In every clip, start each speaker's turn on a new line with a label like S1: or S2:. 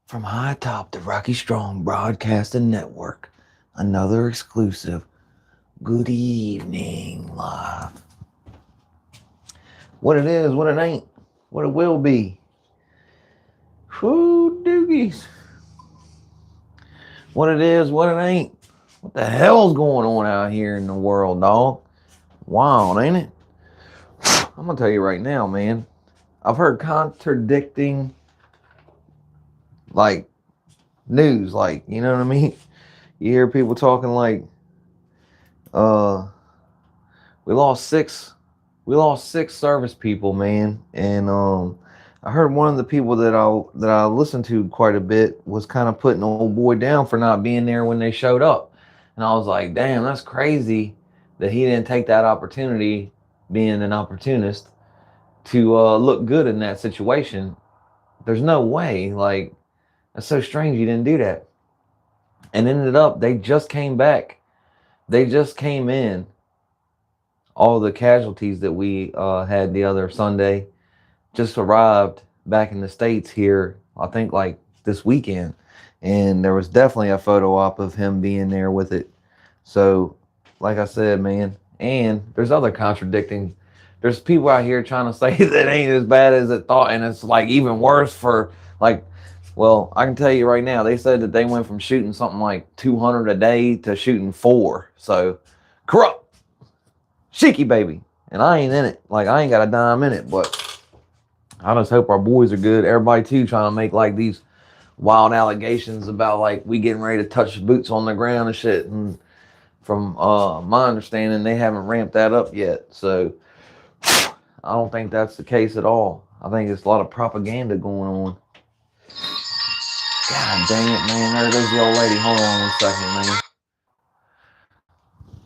S1: From high atop the Rocky Strong Broadcasting Network, another exclusive Good Evening Live. What it is, what it ain't, what it will be. Whoo doogies. What it is, what it ain't. What the hell's going on out here in the world, dog? Wild, ain't it? I'm gonna tell you right now, man. I've heard contradicting, like, news, like, you know what I mean? You hear people talking like, uh, we lost six service people, man. And I heard one of the people that I listened to quite a bit was kind of putting old boy down for not being there when they showed up. And I was like, damn, that's crazy that he didn't take that opportunity, being an opportunist, to look good in that situation. There's no way. Like, that's so strange you didn't do that. And ended up, they just came back. They just came in. All the casualties that we had the other Sunday just arrived back in the States here, I think like this weekend. And there was definitely a photo op of him being there with it. So, like I said, man, and there's other contradicting. There's people out here trying to say that it ain't as bad as it thought, and it's like even worse for like, well, I can tell you right now, they said that they went from shooting something like 200 a day to shooting 4. So, corrupt, cheeky baby. And I ain't in it. Like, I ain't got a dime in it, but I just hope our boys are good. Everybody too trying to make like these wild allegations about like we getting ready to touch boots on the ground and shit. And from my understanding, they haven't ramped that up yet. So I don't think that's the case at all. I think it's a lot of propaganda going on. God dang it, man. There goes the old lady. Hold on one second, man.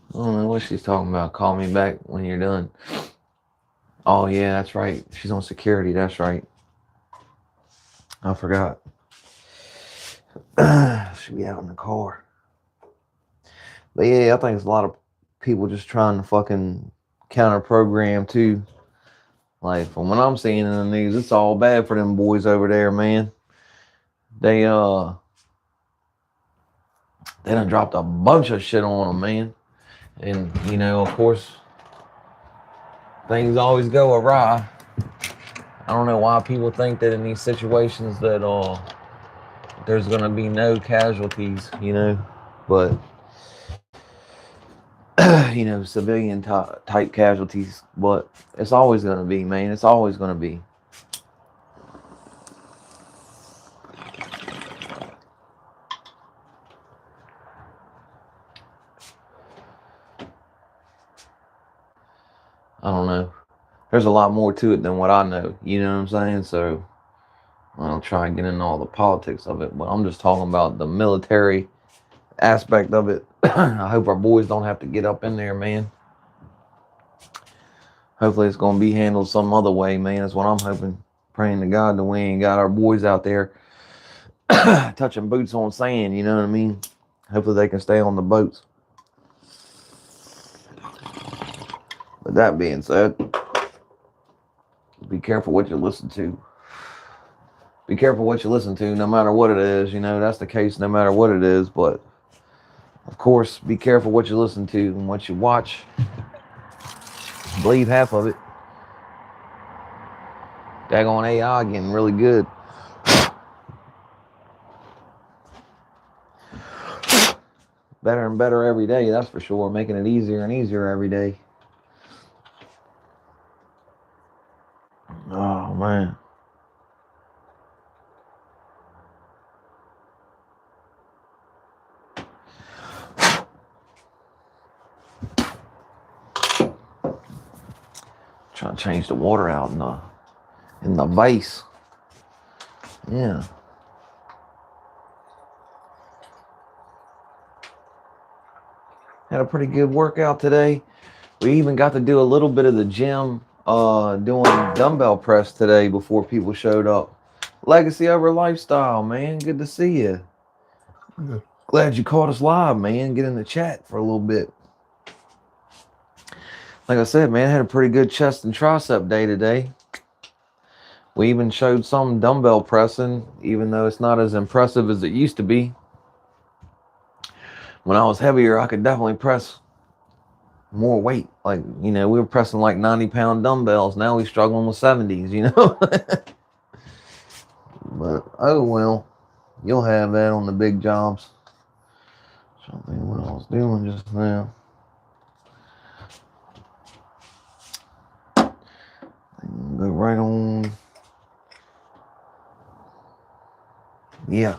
S1: I don't know what she's talking about. Call me back when you're done. Oh, yeah, that's right. She's on security. That's right. I forgot. Should be out in the car. But yeah, I think it's a lot of people just trying to fucking counter program too. Like from what I'm seeing in the news, it's all bad for them boys over there, man. They done dropped a bunch of shit on them, man. And you know, of course, things always go awry. I don't know why people think that in these situations that there's gonna be no casualties, you know, but you know, civilian type casualties, but it's always gonna be, man. It's always gonna be. I don't know. There's a lot more to it than what I know. You know what I'm saying? So I don't try and get into all the politics of it, but I'm just talking about the military aspect of it. I hope our boys don't have to get up in there, man. Hopefully it's gonna be handled some other way, man. That's what I'm hoping. Praying to God that we ain't got our boys out there touching boots on sand, you know what I mean? Hopefully they can stay on the boats. With that being said, be careful what you listen to. Be careful what you listen to, no matter what it is. You know, that's the case no matter what it is. But, of course, be careful what you listen to and what you watch. Believe half of it. Daggone AI getting really good. Better and better every day, that's for sure. Making it easier and easier every day. Oh, man. Trying to change the water out in the vase. Yeah. Had a pretty good workout today. We even got to do a little bit of the gym, doing dumbbell press today before people showed up. Legacy over lifestyle, man. Good to see you.
S2: Yeah.
S1: Glad you caught us live, man. Get in the chat for a little bit. Like I said, man, I had a pretty good chest and tricep day today. We even showed some dumbbell pressing, even though it's not as impressive as it used to be. When I was heavier, I could definitely press more weight. Like, we were pressing like 90-pound dumbbells. Now we struggling with 70s. But, oh well. You'll have that on the big jobs. I don't think what I was doing just now. Go right on. Yeah.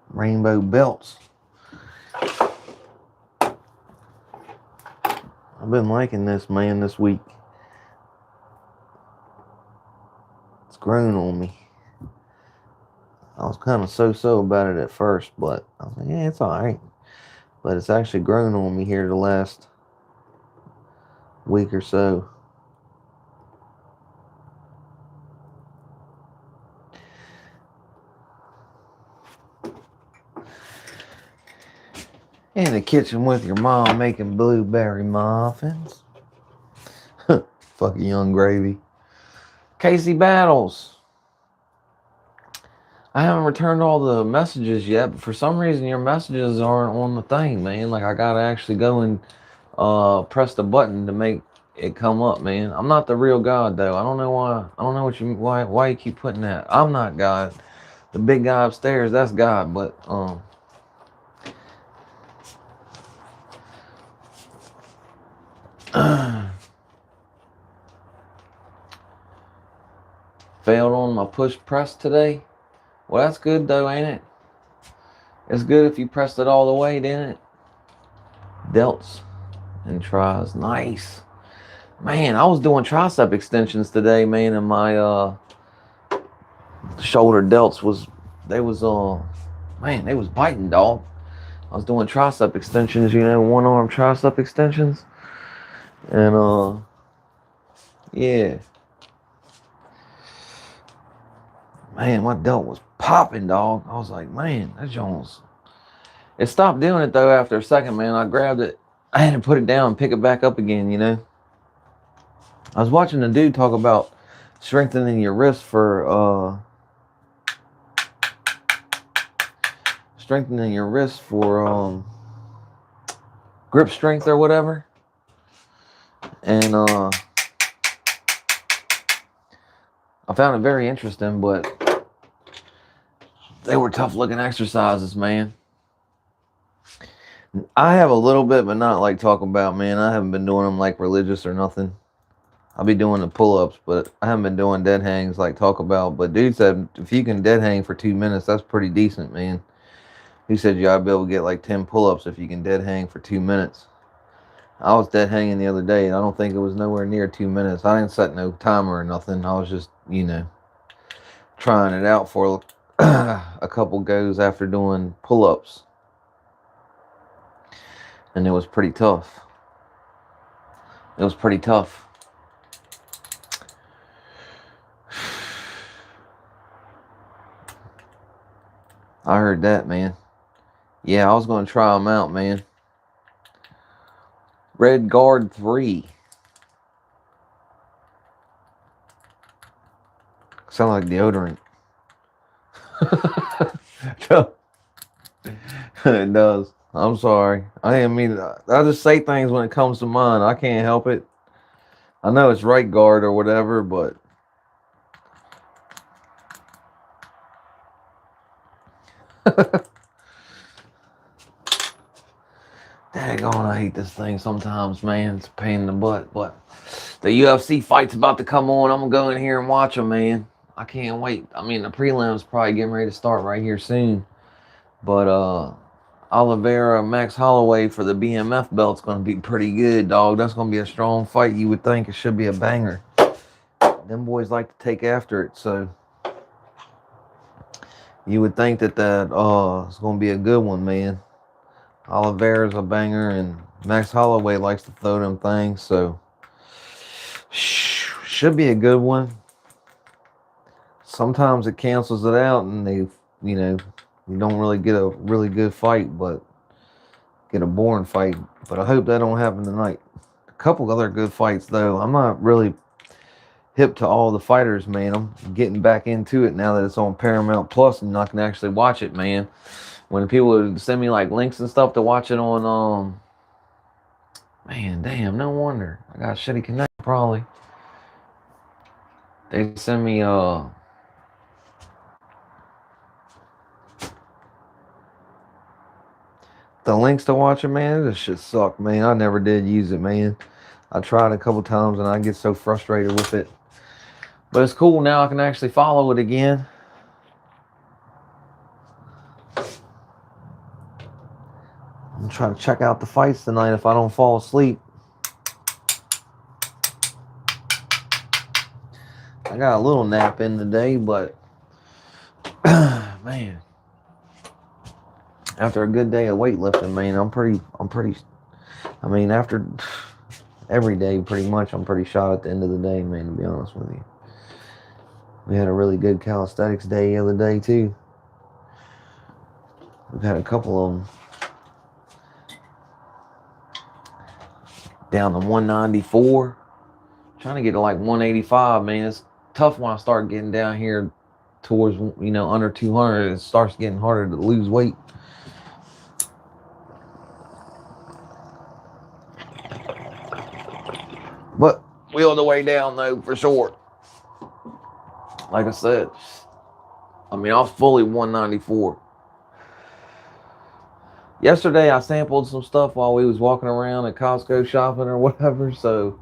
S1: Rainbow belts. I've been liking this, man, this week. It's grown on me. I was kind of so-so about it at first, but I was like, yeah, it's alright. But it's actually grown on me here the last week or so. In the kitchen with your mom making blueberry muffins. Fucking Young Gravy. Casey Battles. I haven't returned all the messages yet, but for some reason your messages aren't on the thing, man. Like, I gotta actually go and press the button to make it come up, man. I'm not the real God, though. I don't know why. I don't know why you keep putting that. I'm not God. The big guy upstairs, that's God, but failed on my push press today. Well, that's good though, ain't it? It's good if you pressed it all the way, didn't it? Delts and tries. Nice. Man, I was doing tricep extensions today, man, and my shoulder delts was biting, dog. I was doing tricep extensions, one arm tricep extensions. And yeah. Man, my delt was popping, dog. I was like, man, that Jones. It stopped doing it though after a second, man. I grabbed it. I had to put it down and pick it back up again, I was watching a dude talk about strengthening your wrist for grip strength or whatever. And I found it very interesting, but they were tough looking exercises, man. I have a little bit, but not like talk about, man. I haven't been doing them like religious or nothing. I'll be doing the pull-ups, but I haven't been doing dead hangs like talk about. But dude said if you can dead hang for 2 minutes, that's pretty decent, man. He said you ought to be able to get like 10 pull-ups if you can dead hang for 2 minutes. I was dead hanging the other day, and I don't think it was nowhere near 2 minutes. I didn't set no timer or nothing. I was just, trying it out for a couple goes after doing pull-ups. And it was pretty tough. I heard that, man. Yeah, I was going to try them out, man. Red Guard 3. Sound like deodorant. It does. I'm sorry. I didn't mean to. I just say things when it comes to mind. I can't help it. I know it's right guard or whatever, but daggone, I hate this thing sometimes, man. It's a pain in the butt. But the UFC fight's about to come on. I'm gonna go in here and watch them, man. I can't wait. I mean, the prelims probably getting ready to start right here soon. But Oliveira, Max Holloway for the BMF belt's gonna be pretty good, dog. That's gonna be a strong fight. You would think it should be a banger. Them boys like to take after it, so you would think that it's gonna be a good one, man. Oliveira's a banger, and Max Holloway likes to throw them things, so should be a good one. Sometimes it cancels it out, and you don't really get a really good fight, but get a boring fight. But I hope that don't happen tonight. A couple other good fights, though. I'm not really hip to all the fighters, man. I'm getting back into it now that it's on Paramount Plus and I can actually watch it, man. When people would send me like links and stuff to watch it on, man, damn, no wonder I got shitty connection. Probably they send me the links to watch it, man. This shit sucked, man. I never did use it, man. I tried a couple times and I get so frustrated with it. But it's cool now. I can actually follow it again. I'm trying to check out the fights tonight if I don't fall asleep. I got a little nap in today, but man, after a good day of weightlifting, man, I'm pretty. I mean, after every day, pretty much, I'm pretty shot at the end of the day, man. To be honest with you, we had a really good calisthenics day the other day too. We've had a couple of them down to 194, trying to get to like 185, man. It's tough when I start getting down here towards, under 200. It starts getting harder to lose weight. But we on the way down though, for sure. Like I said, I mean, I was fully 194. Yesterday I sampled some stuff while we was walking around at Costco shopping or whatever, so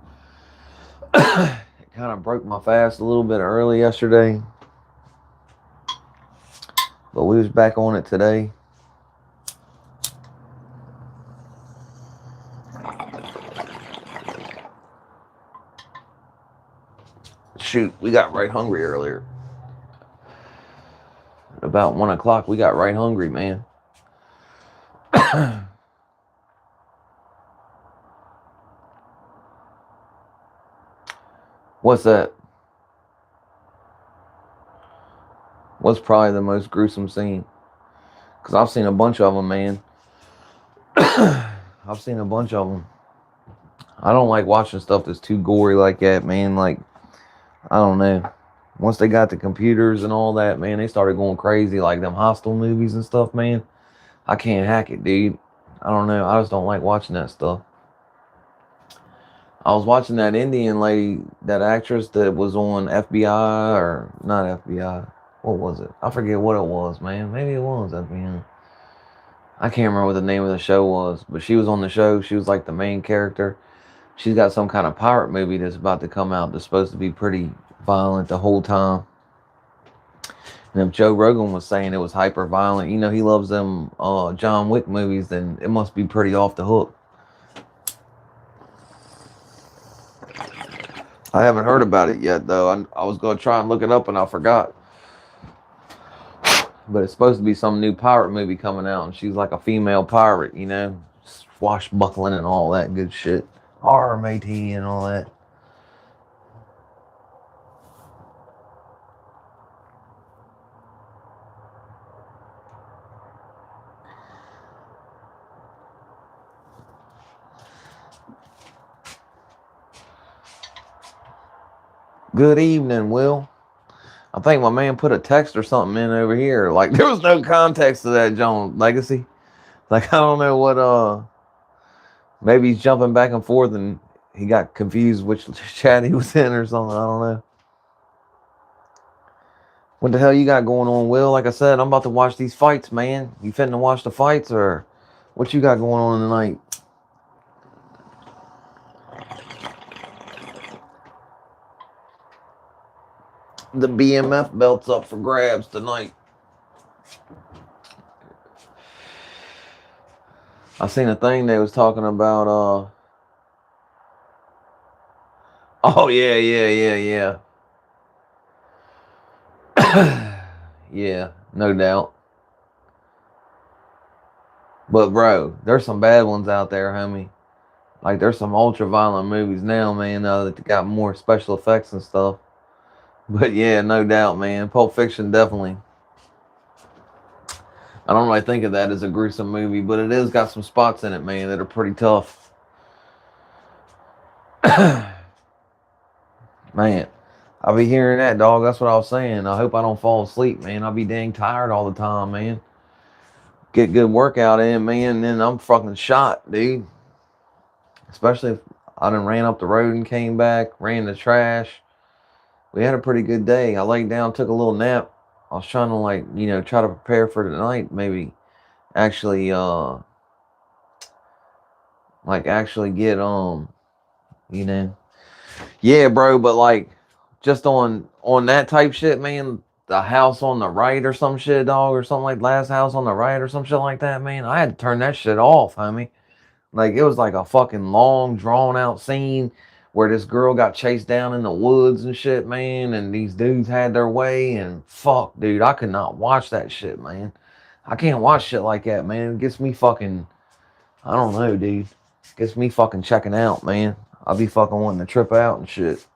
S1: it kind of broke my fast a little bit early yesterday. But we was back on it today. Shoot, we got right hungry earlier. About 1 o'clock, we got right hungry, man. What's that? What's probably the most gruesome scene? Because I've seen a bunch of them, man. I've seen a bunch of them. I don't like watching stuff that's too gory like that, man. Like, I don't know. Once they got the computers and all that, man, they started going crazy. Like them Hostel movies and stuff, man. I can't hack it, dude. I don't know. I just don't like watching that stuff. I was watching that Indian lady, that actress that was on FBI, or not FBI. What was it? I forget what it was, man. Maybe it was FBI. I can't remember what the name of the show was, but she was on the show. She was like the main character. She's got some kind of pirate movie that's about to come out that's supposed to be pretty violent the whole time. And if Joe Rogan was saying it was hyper violent, he loves them John Wick movies, then it must be pretty off the hook. I haven't heard about it yet, though. I was going to try and look it up, and I forgot. But it's supposed to be some new pirate movie coming out, and she's like a female pirate, swashbuckling and all that good shit. RMAT and all that. Good evening, Will. I think my man put a text or something in over here. Like, there was no context to that, John Legacy. Like, I don't know what, maybe he's jumping back and forth and he got confused which chat he was in or something. I don't know. What the hell you got going on, Will? Like I said, I'm about to watch these fights, man. You finna watch the fights, or what you got going on tonight? The BMF belt's up for grabs tonight. I seen a thing they was talking about, oh yeah. Yeah, no doubt. But bro, there's some bad ones out there, homie. Like, there's some ultra violent movies now, man, that got more special effects and stuff. But yeah, no doubt, man. Pulp Fiction, definitely. I don't really think of that as a gruesome movie, but it is got some spots in it, man, that are pretty tough. Man, I'll be hearing that, dog. That's what I was saying. I hope I don't fall asleep, man. I'll be dang tired all the time, man. Get good workout in, man, and then I'm fucking shot, dude. Especially if I done ran up the road and came back, ran the trash. We had a pretty good day. I laid down, took a little nap. I was trying to like, try to prepare for tonight, maybe actually actually get you know. Yeah, bro, but like just on that type shit, man, the house on the right or some shit, dog, or something like last house on the right or some shit like that, man. I had to turn that shit off, homie. Like it was like a fucking long, drawn out scene where this girl got chased down in the woods and shit, man, and these dudes had their way and fuck, dude, I could not watch that shit, man. I can't watch shit like that, man. It gets me fucking, I don't know, dude. It gets me fucking checking out, man. I'll be fucking wanting to trip out and shit.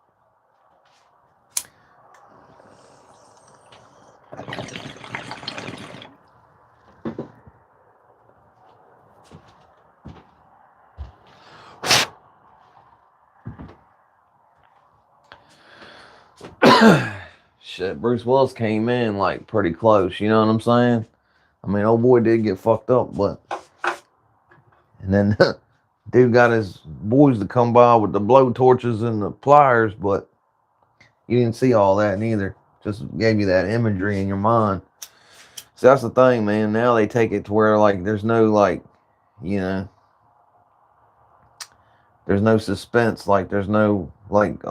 S1: Shit, Bruce Willis came in like pretty close, you know what I'm saying? I mean, old boy did get fucked up, but and then dude got his boys to come by with the blow torches and the pliers, but you didn't see all that neither. Just gave you that imagery in your mind. So that's the thing, man. Now they take it to where like there's no like, you know, there's no suspense, like there's no like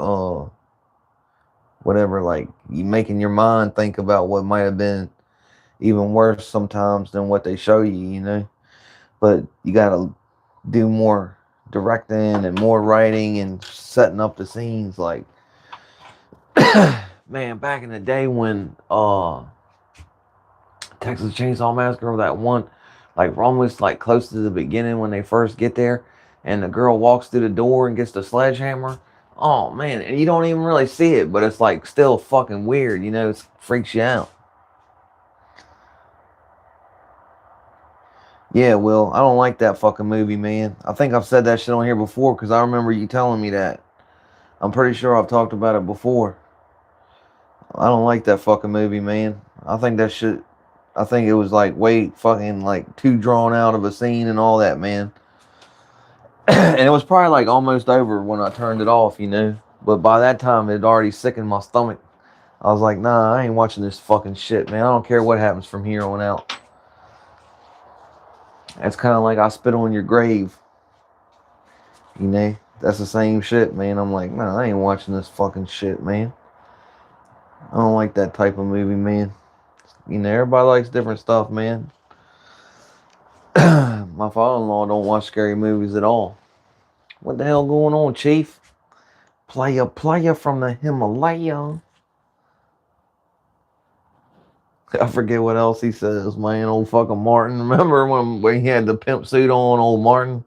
S1: whatever, like you making your mind think about what might have been even worse sometimes than what they show you, you know. But you gotta do more directing and more writing and setting up the scenes. Like, man, back in the day when Texas Chainsaw Massacre, that one, like almost like close to the beginning when they first get there, and the girl walks through the door and gets the sledgehammer. Oh man, and you don't even really see it, but it's like still fucking weird, you know. It freaks you out. Yeah, Will, I don't like that fucking movie, man. I think I've said that shit on here before because I remember you telling me that. I'm pretty sure I've talked about it before. I don't like that fucking movie, man. I think that shit. I think it was like way fucking like too drawn out of a scene and all that, man. And it was probably like almost over when I turned it off, you know. But by that time, it had already sickened my stomach. I was like, nah, I ain't watching this fucking shit, man. I don't care what happens from here on out. It's kind of like I spit on your grave, you know. That's the same shit, man. I'm like, nah, I ain't watching this fucking shit, man. I don't like that type of movie, man. You know, everybody likes different stuff, man. My father-in-law don't watch scary movies at all. What the hell going on, Chief? Player from the Himalaya. I forget what else he says, man. Old fucking Martin. Remember when he had the pimp suit on, old Martin?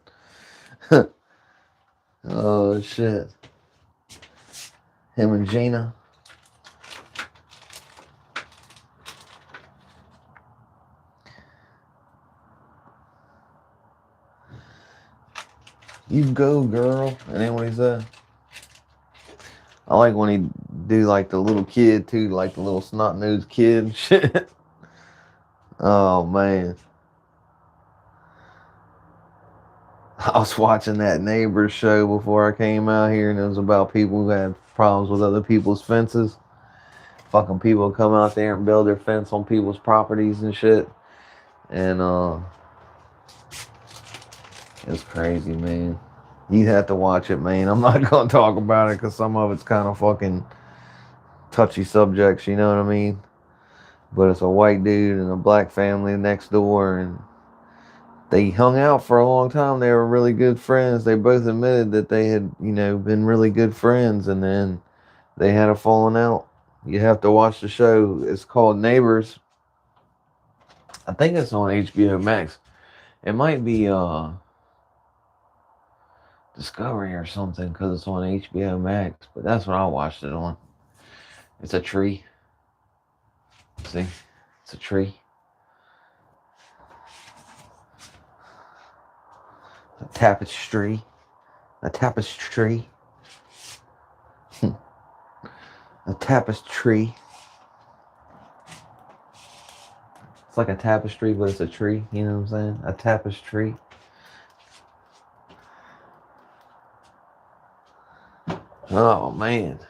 S1: Oh, shit. Him and Gina. You go, girl. And then what he said? I like when he do like the little kid too, like the little snot-nosed kid and shit. Oh, man. I was watching that Neighbors show before I came out here, and it was about people who had problems with other people's fences. Fucking people come out there and build their fence on people's properties and shit. And it's crazy, man. You have to watch it, man. I'm not gonna talk about it because some of it's kind of fucking touchy subjects, you know what I mean? But it's a white dude and a black family next door, and they hung out for a long time. They were really good friends. They both admitted that they had, been really good friends, and then they had a falling out. You have to watch the show. It's called Neighbors. I think it's on HBO Max. It might be Discovery or something because it's on HBO Max, but that's what I watched it on. It's a tree. See? It's a tree. A tapestry. A tapestry. A tapestry. It's like a tapestry, but it's a tree. You know what I'm saying? A tapestry. Oh man,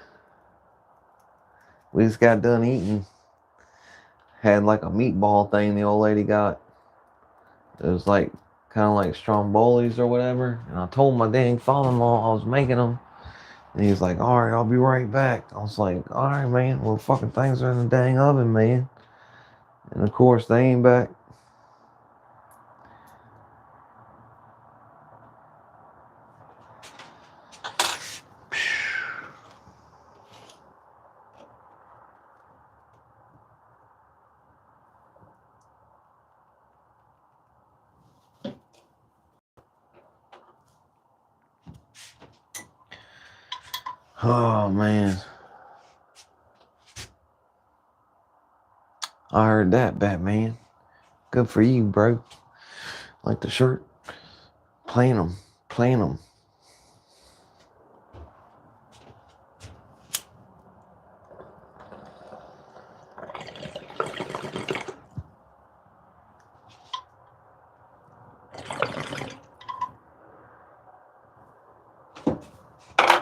S1: we just got done eating. Had like a meatball thing the old lady got. It was like kind of like strombolis or whatever. And I told my dang father-in-law I was making them. And he was like, all right, I'll be right back. I was like, all right, man. Well, fucking things are in the dang oven, man. And of course, they ain't back. Oh, man. I heard that, Batman. Good for you, bro. Like the shirt. Playing them. Playing them.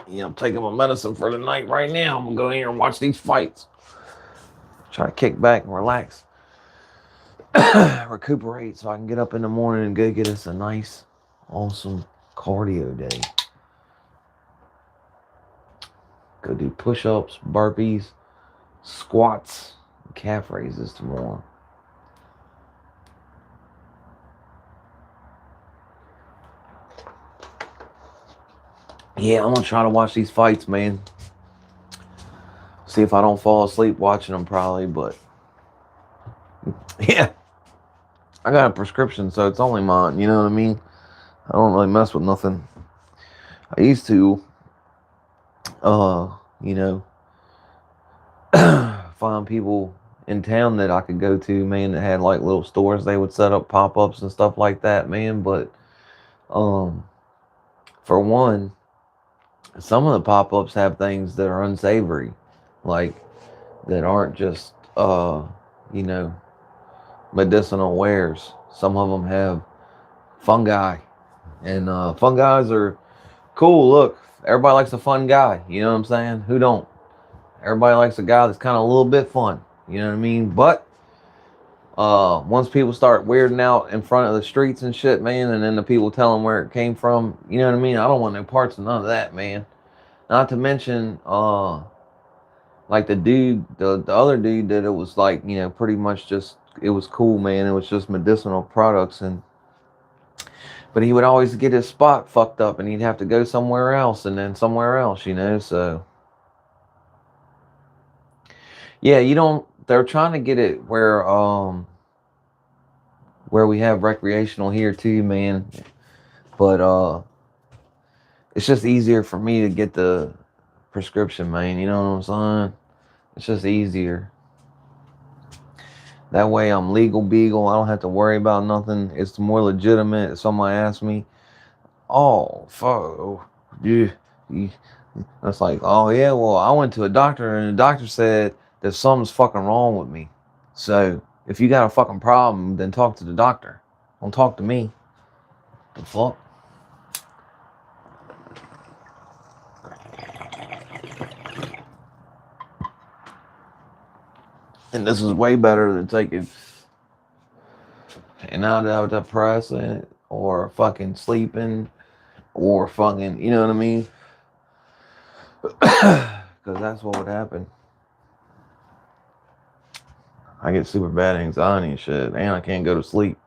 S1: Yeah, I'm taking my medicine for the night right now. I'm going to go in here and watch these fights. Try to kick back and relax. Recuperate so I can get up in the morning and go get us a nice, awesome cardio day. Go do push-ups, burpees, squats, and calf raises tomorrow. Yeah, I'm gonna try to watch these fights, man. See if I don't fall asleep watching them, probably, but yeah. I got a prescription, so it's only mine, you know what I mean? I don't really mess with nothing. I used to, you know, find people in town that I could go to, man, that had like little stores. They would set up pop-ups and stuff like that, man. But for one, some of the pop-ups have things that are unsavory, like that aren't just you know, medicinal wares. Some of them have fungi, and fungi are cool. Look, everybody likes a fun guy. You know what I'm saying? Who don't? Everybody likes a guy that's kind of a little bit fun. You know what I mean? But once people start weirding out in front of the streets and shit, man, and then the people tell them where it came from, you know what I mean? I don't want no parts of none of that, man. Not to mention, like the dude, the other dude that it was like, you know, pretty much just, it was cool, man. It was just medicinal products, and but he would always get his spot fucked up, and he'd have to go somewhere else and then somewhere else, you know. So yeah, you don't. They're trying to get it where we have recreational here too, man. But it's just easier for me to get the prescription, man. You know what I'm saying? It's just easier. That way I'm legal beagle. I don't have to worry about nothing. It's more legitimate. If somebody asks me, oh, fuck, yeah, it's like, oh yeah, well, I went to a doctor and the doctor said that something's fucking wrong with me. So if you got a fucking problem, then talk to the doctor. Don't talk to me. The fuck? And this is way better than taking an antidepressant or fucking sleeping or fucking, you know what I mean? Because that's what would happen. I get super bad anxiety and shit, and I can't go to sleep.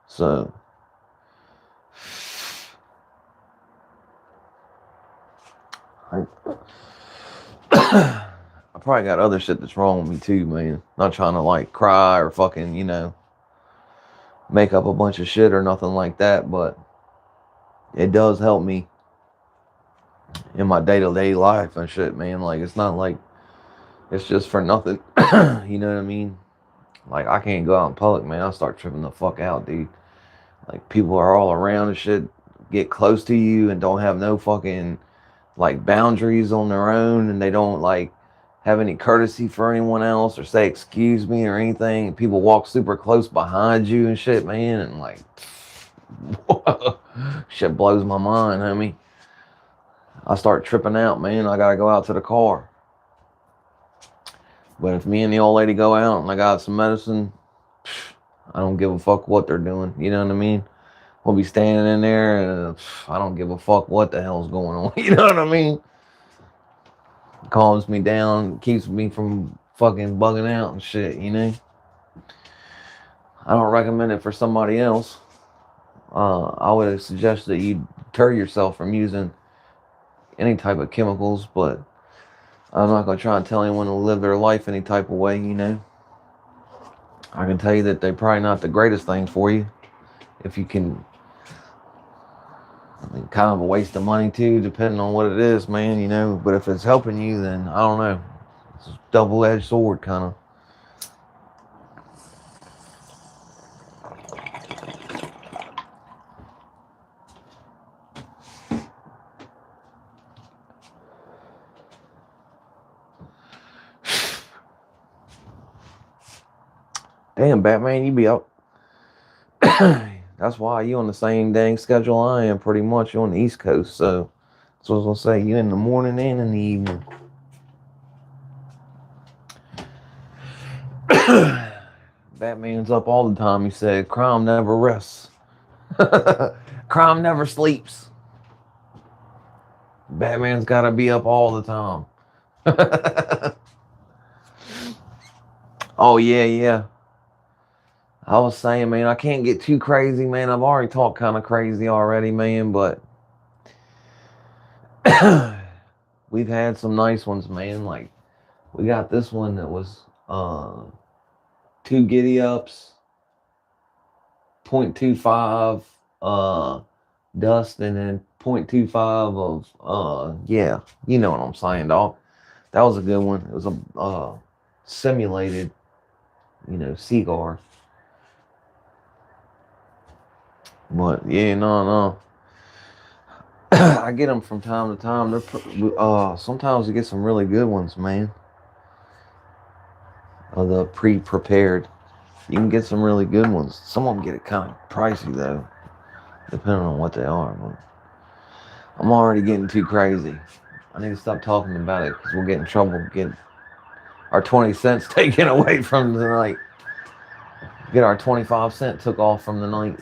S1: So I probably got other shit that's wrong with me too, man. Not trying to like cry or fucking, you know, make up a bunch of shit or nothing like that, but it does help me in my day-to-day life and shit, man. Like, it's not like it's just for nothing. You know what I mean? Like, I can't go out in public, man. I start tripping the fuck out, dude. Like, people are all around and shit, get close to you and don't have no fucking like boundaries on their own, and they don't like have any courtesy for anyone else or say excuse me or anything. People walk super close behind you and shit, man, and like shit blows my mind, homie. I start tripping out, man. I gotta go out to the car. But if me and the old lady go out and I got some medicine, I don't give a fuck what they're doing. You know what I mean? We'll be standing in there and I don't give a fuck what the hell's going on. You know what I mean? Calms me down, keeps me from fucking bugging out and shit, you know? I don't recommend it for somebody else. I would suggest that you deter yourself from using any type of chemicals, but I'm not going to try and tell anyone to live their life any type of way, you know? I can tell you that they're probably not the greatest thing for you. If you can, I mean, kind of a waste of money too, depending on what it is, man, you know? But if it's helping you, then I don't know. It's a double-edged sword, kind of. Damn, Batman, you be up. That's why you on the same dang schedule I am, pretty much. You're on the East Coast, so that's what I was gonna say. You in the morning and in the evening. Batman's up all the time. He said, "Crime never rests. Crime never sleeps. Batman's gotta be up all the time." Oh yeah, yeah. I was saying, man, I can't get too crazy, man. I've already talked kind of crazy already, man, but we've had some nice ones, man. Like, we got this one that was 2 giddy ups, 0.25 dust, and then 0.25 of yeah, you know what I'm saying, dog. That was a good one. It was a simulated, you know, cigar. But yeah, no. I get them from time to time. They're sometimes you get some really good ones, man. The pre-prepared, you can get some really good ones. Some of them get it kind of pricey though, depending on what they are. But I'm already getting too crazy. I need to stop talking about it because we'll get in trouble. Get our 20 cents taken away from the night. Get our 25 cent took off from the night.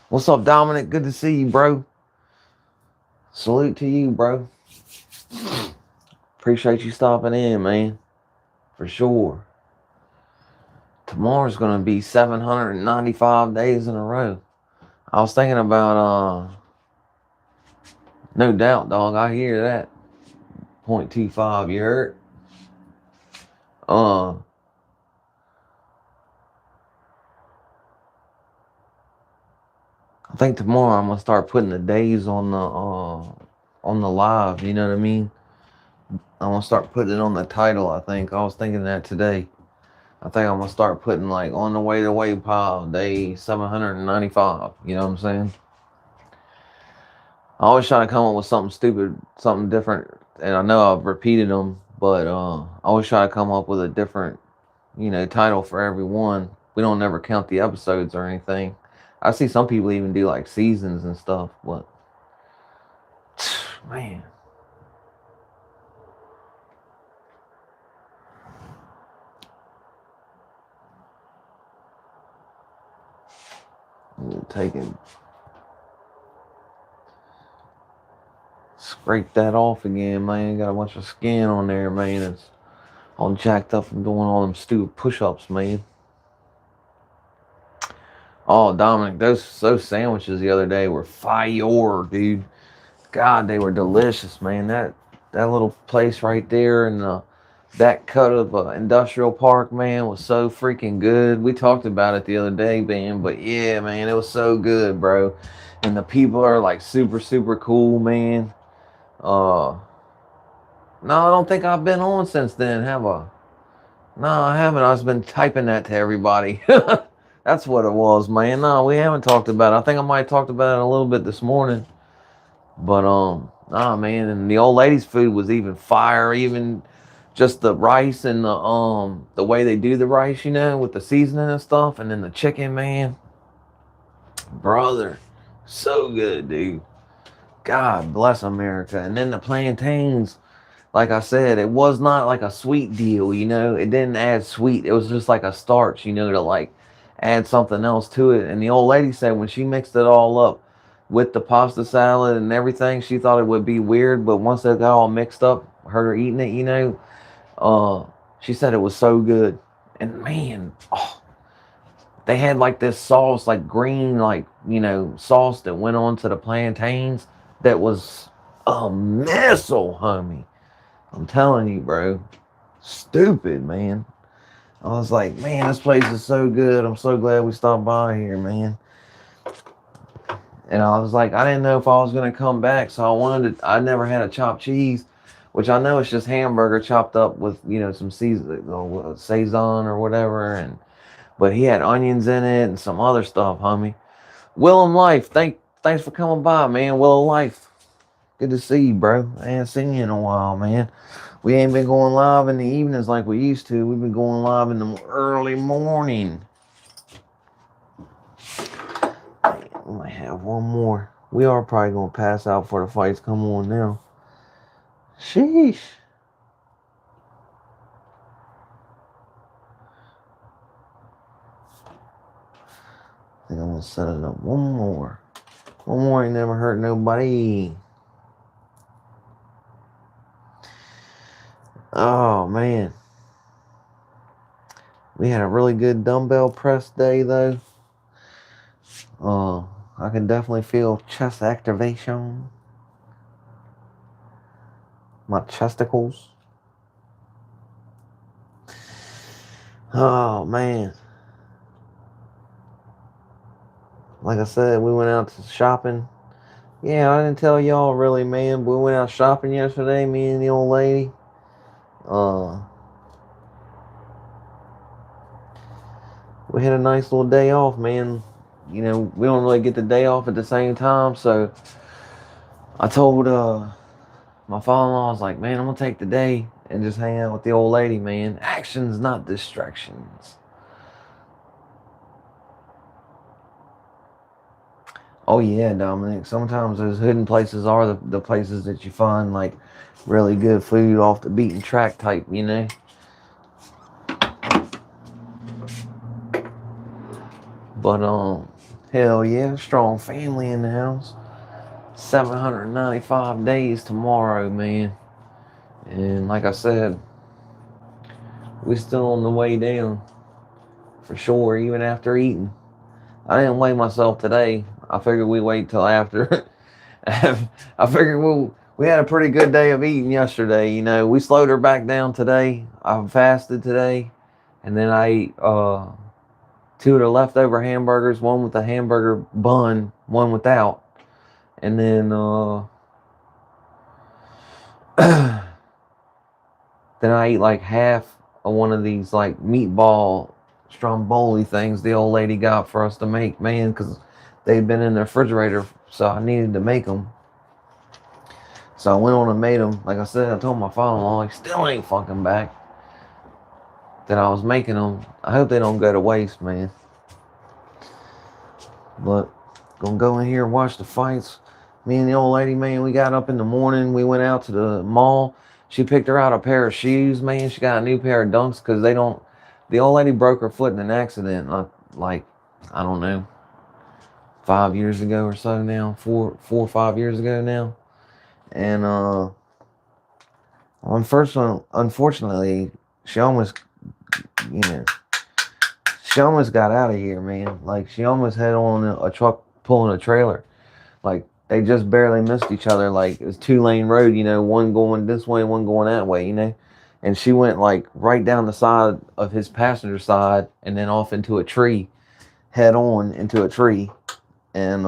S1: What's up, Dominic? Good to see you, bro. Salute to you, bro. Appreciate you stopping in, man. For sure. Tomorrow's going to be 795 days in a row. I was thinking about, no doubt, dog. I hear that. 0.25, you heard? I think tomorrow I'm gonna start putting the days on the live. You know what I mean? I'm gonna start putting it on the title. I think I was thinking that today. I think I'm gonna start putting like on the way to Wave Pile day 795. You know what I'm saying? I always try to come up with something stupid, something different, and I know I've repeated them, but I always try to come up with a different, you know, title for every one. We don't never count the episodes or anything. I see some people even do like seasons and stuff, but man. Taking, scrape that off again, man. Got a bunch of skin on there, man. It's all jacked up from doing all them stupid push-ups, man. Oh, Dominic, those sandwiches the other day were fire, dude. God, they were delicious, man. That little place right there in the back cut of Industrial Park, man, was so freaking good. We talked about it the other day, man, but yeah, man, it was so good, bro. And the people are like super, super cool, man. No, I don't think I've been on since then, have I? No, I haven't. I've been typing that to everybody. That's what it was, man. No, we haven't talked about it. I think I might have talked about it a little bit this morning. But Nah, man, and the old lady's food was even fire. Even just the rice and the way they do the rice, you know, with the seasoning and stuff, and then the chicken, man, brother, so good, dude. God bless America. And then the plantains, like I said, it was not like a sweet deal, you know. It didn't add sweet. It was just like a starch, you know, to like add something else to it. And the old lady said when she mixed it all up with the pasta salad and everything, she thought it would be weird, but once it got all mixed up, her eating it, you know, uh, she said it was so good. And man, oh, they had like this sauce, like green, like, you know, sauce that went on to the plantains that was a missile, homie. I'm telling you, bro. Stupid, man. I was like, man, this place is so good. I'm so glad we stopped by here, man. And I was like, I didn't know if I was gonna come back, so I wanted to. I never had a chopped cheese, which I know it's just hamburger chopped up with, you know, some Saison or whatever, and but he had onions in it and some other stuff, homie. Willem Life, thanks for coming by, man. Willem Life, good to see you, bro. I ain't seen you in a while, man. We ain't been going live in the evenings like we used to. We've been going live in the early morning. We might have one more. We are probably gonna pass out for the fights come on now. Sheesh. I think I'm gonna set it up one more. One more ain't never hurt nobody. Oh man. We had a really good dumbbell press day though. I can definitely feel chest activation. My chesticles. Oh man. Like I said, we went out to shopping. Yeah, I didn't tell y'all really, man. We went out shopping yesterday, me and the old lady. Uh, we had a nice little day off, man. You know, we don't really get the day off at the same time, so I told my father-in-law, I was like, man, I'm gonna take the day and just hang out with the old lady, man. Actions, not distractions. Oh yeah, Dominic. Sometimes those hidden places are the places that you find like really good food off the beaten track type, you know. But hell yeah, strong family in the house. 795 days tomorrow, man. And like I said, we still on the way down for sure, even after eating. I didn't weigh myself today. I figured we wait till after. I figured we had a pretty good day of eating yesterday. You know, we slowed her back down today. I fasted today, and then I ate two of the leftover hamburgers, one with a hamburger bun, one without, and then then I eat like half of one of these like meatball stromboli things the old lady got for us to make, man, because they'd been in the refrigerator, so I needed to make them. So I went on and made them. Like I said, I told my father-in-law, he still ain't fucking back, that I was making them. I hope they don't go to waste, man. But gonna go in here and watch the fights. Me and the old lady, man, we got up in the morning. We went out to the mall. She picked her out a pair of shoes, man. She got a new pair of Dunks because they don't. The old lady broke her foot in an accident, like I don't know, 5 years ago or so now, 4 or 5 years ago now, and unfortunately, she almost, you know, she almost got out of here, man. Like she almost had on a truck pulling a trailer. Like they just barely missed each other. Like it was 2-lane road, you know, one going this way, one going that way, you know. And she went like right down the side of his passenger side and then off into a tree, head on into a tree. And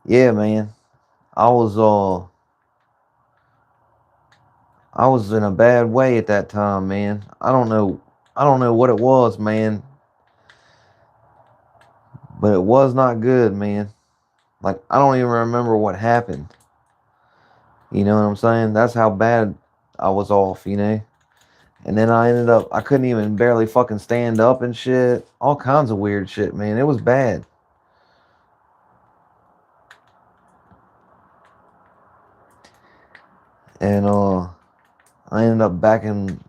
S1: yeah, man. I was I was in a bad way at that time, man. I don't know what it was, man. But it was not good, man. Like I don't even remember what happened. You know what I'm saying? That's how bad I was off, you know? And then I couldn't even barely fucking stand up and shit. All kinds of weird shit, man. It was bad. And I ended up backing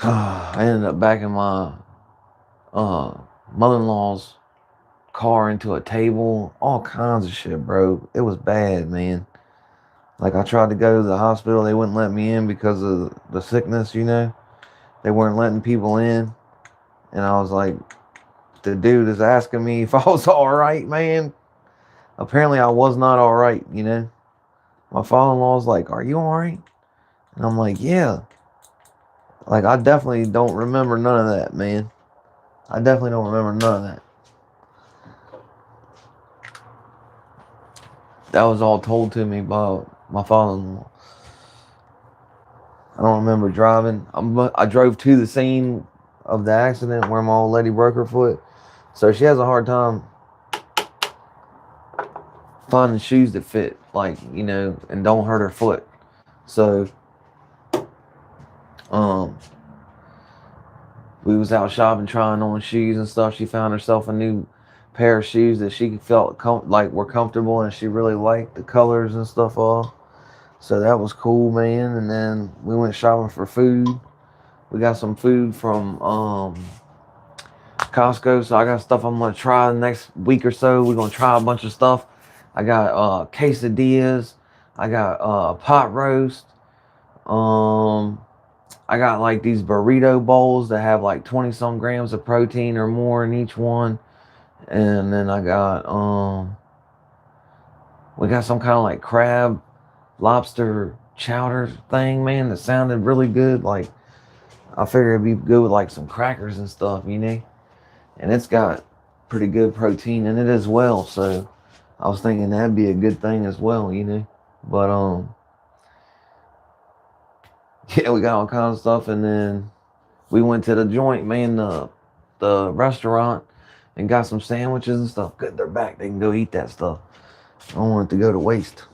S1: I ended up backing my uh mother-in-law's car into a table, all kinds of shit, bro. It was bad, man. Like I tried to go to the hospital, they wouldn't let me in because of the sickness, you know. They weren't letting people in, and I was like, the dude is asking me if I was all right, man. Apparently, I was not all right, you know. My father-in-law's like, "Are you all right?" And I'm like, "Yeah." Like I definitely don't remember none of that, man. I definitely don't remember none of that. That was all told to me by my father-in-law. I don't remember driving. I drove to the scene of the accident where my old lady broke her foot. So she has a hard time finding shoes that fit, like, you know, and don't hurt her foot. So, um, we was out shopping, trying on shoes and stuff. She found herself a new pair of shoes that she felt like were comfortable, and she really liked the colors and stuff all. So that was cool, man. And then we went shopping for food. We got some food from Costco, so I got stuff I'm gonna try the next week or so. We're gonna try a bunch of stuff. I got quesadillas. I got pot roast. Um, I got like these burrito bowls that have like 20 some grams of protein or more in each one. And then I got we got some kind of like crab lobster chowder thing, man, that sounded really good. Like I figured it'd be good with like some crackers and stuff, you know. And it's got pretty good protein in it as well. So I was thinking that'd be a good thing as well, you know. But yeah, we got all kinds of stuff, and then we went to the joint, man, the restaurant, and got some sandwiches and stuff. Good, they're back. They can go eat that stuff. I don't want it to go to waste.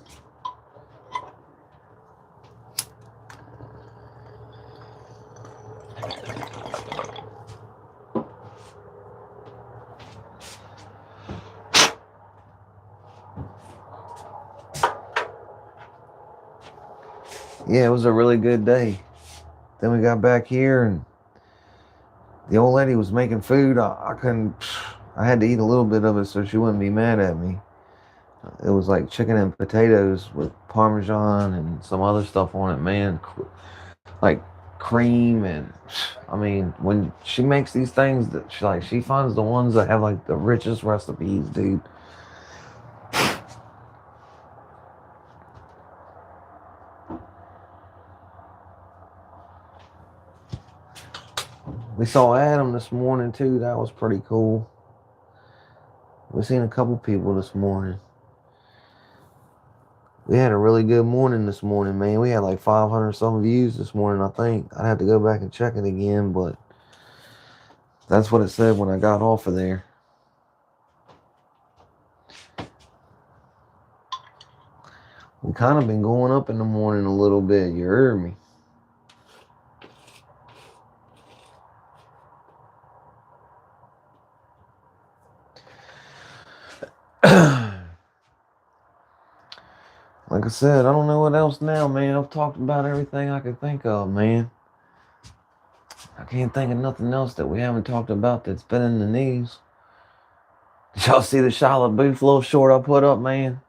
S1: Yeah, it was a really good day. Then we got back here, and the old lady was making food. I couldn't. I had to eat a little bit of it so she wouldn't be mad at me. It was like chicken and potatoes with parmesan and some other stuff on it, man. Like cream and I mean, when she makes these things, that she finds the ones that have like the richest recipes, dude. We saw Adam this morning too. That was pretty cool. We seen a couple people this morning. We had a really good morning this morning, man. We had like 500 some views this morning, I think. I'd have to go back and check it again, but that's what it said when I got off of there. We kind of been going up in the morning a little bit. You heard me. Like I said, I don't know what else now, man. I've talked about everything I could think of, man. I can't think of nothing else that we haven't talked about that's been in the news. Did y'all see the Shia LaBeouf little short I put up, man?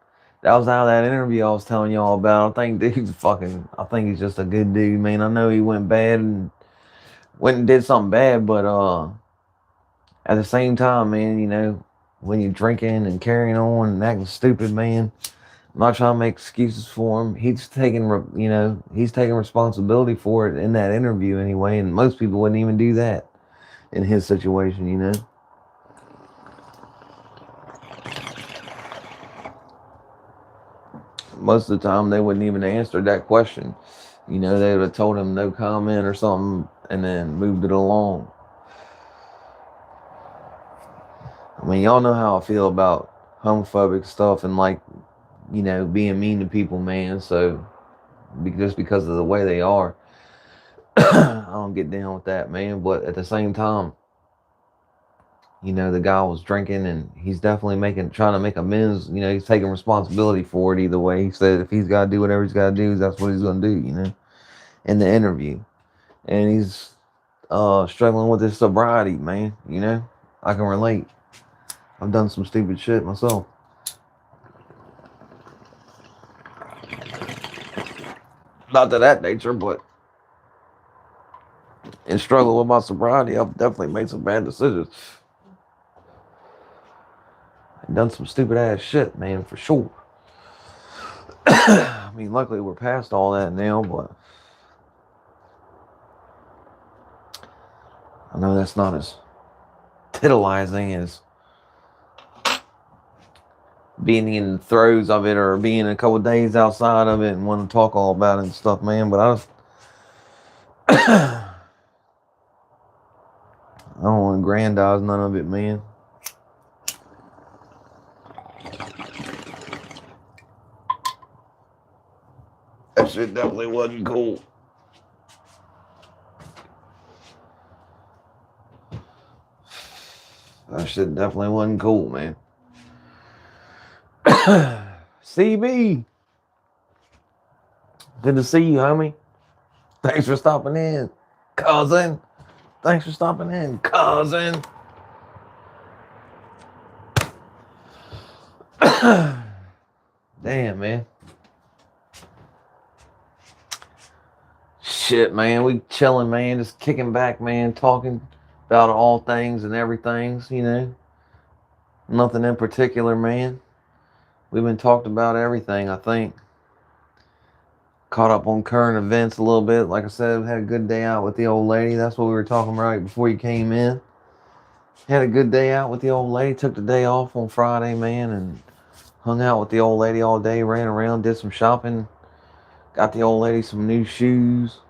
S1: That was out of that interview I was telling y'all about. I think he's just a good dude, man. I know he went bad and went and did something bad, but at the same time, man, you know, when you're drinking and carrying on and acting stupid, man, I'm not trying to make excuses for him. He's taking responsibility for it in that interview anyway, and most people wouldn't even do that in his situation, you know. Most of the time, they wouldn't even answer that question. You know, they would have told him no comment or something, and then moved it along. I mean, y'all know how I feel about homophobic stuff and like you know, being mean to people, man. So just because of the way they are, I don't get down with that, man. But at the same time, you know, the guy was drinking and he's definitely trying to make amends. You know, he's taking responsibility for it either way. He said if he's got to do whatever he's got to do, that's what he's going to do, you know, in the interview. And he's struggling with his sobriety, man. You know, I can relate. I've done some stupid shit myself. Not to that nature, but in struggle with my sobriety, I've definitely made some bad decisions. I've done some stupid ass shit, man, for sure. I mean, luckily we're past all that now, but I know that's not as titillizing as being in the throes of it or being a couple of days outside of it and want to talk all about it and stuff, man. But I don't want to aggrandize none of it, man. That shit definitely wasn't cool. That shit definitely wasn't cool, man. CB. Good to see you, homie. Thanks for stopping in, cousin. Thanks for stopping in, cousin. Damn, man. Shit, man. We chilling, man. Just kicking back, man. Talking about all things and everythings, you know. Nothing in particular, man. We've been talking about everything, I think. Caught up on current events a little bit. Like I said, had a good day out with the old lady. That's what we were talking about right before you came in. Had a good day out with the old lady. Took the day off on Friday, man, and hung out with the old lady all day. Ran around, did some shopping. Got the old lady some new shoes.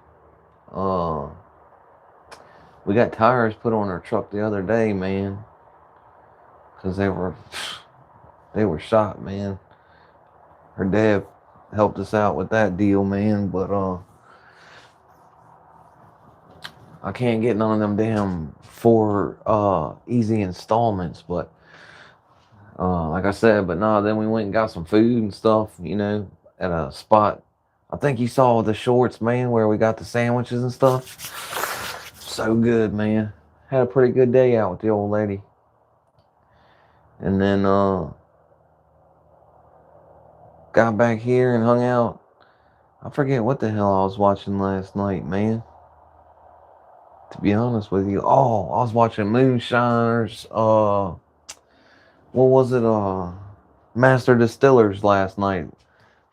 S1: We got tires put on her truck the other day, man. Because they were shot, man. Her dad helped us out with that deal, man. But I can't get none of them damn 4 easy installments. But like I said, but nah, then we went and got some food and stuff, you know, at a spot. I think you saw the shorts, man, where we got the sandwiches and stuff. So good, man. Had a pretty good day out with the old lady. And then got back here and hung out. I forget what the hell I was watching last night, man. To be honest with you. Oh, I was watching Moonshiners. What was it? Master Distillers last night.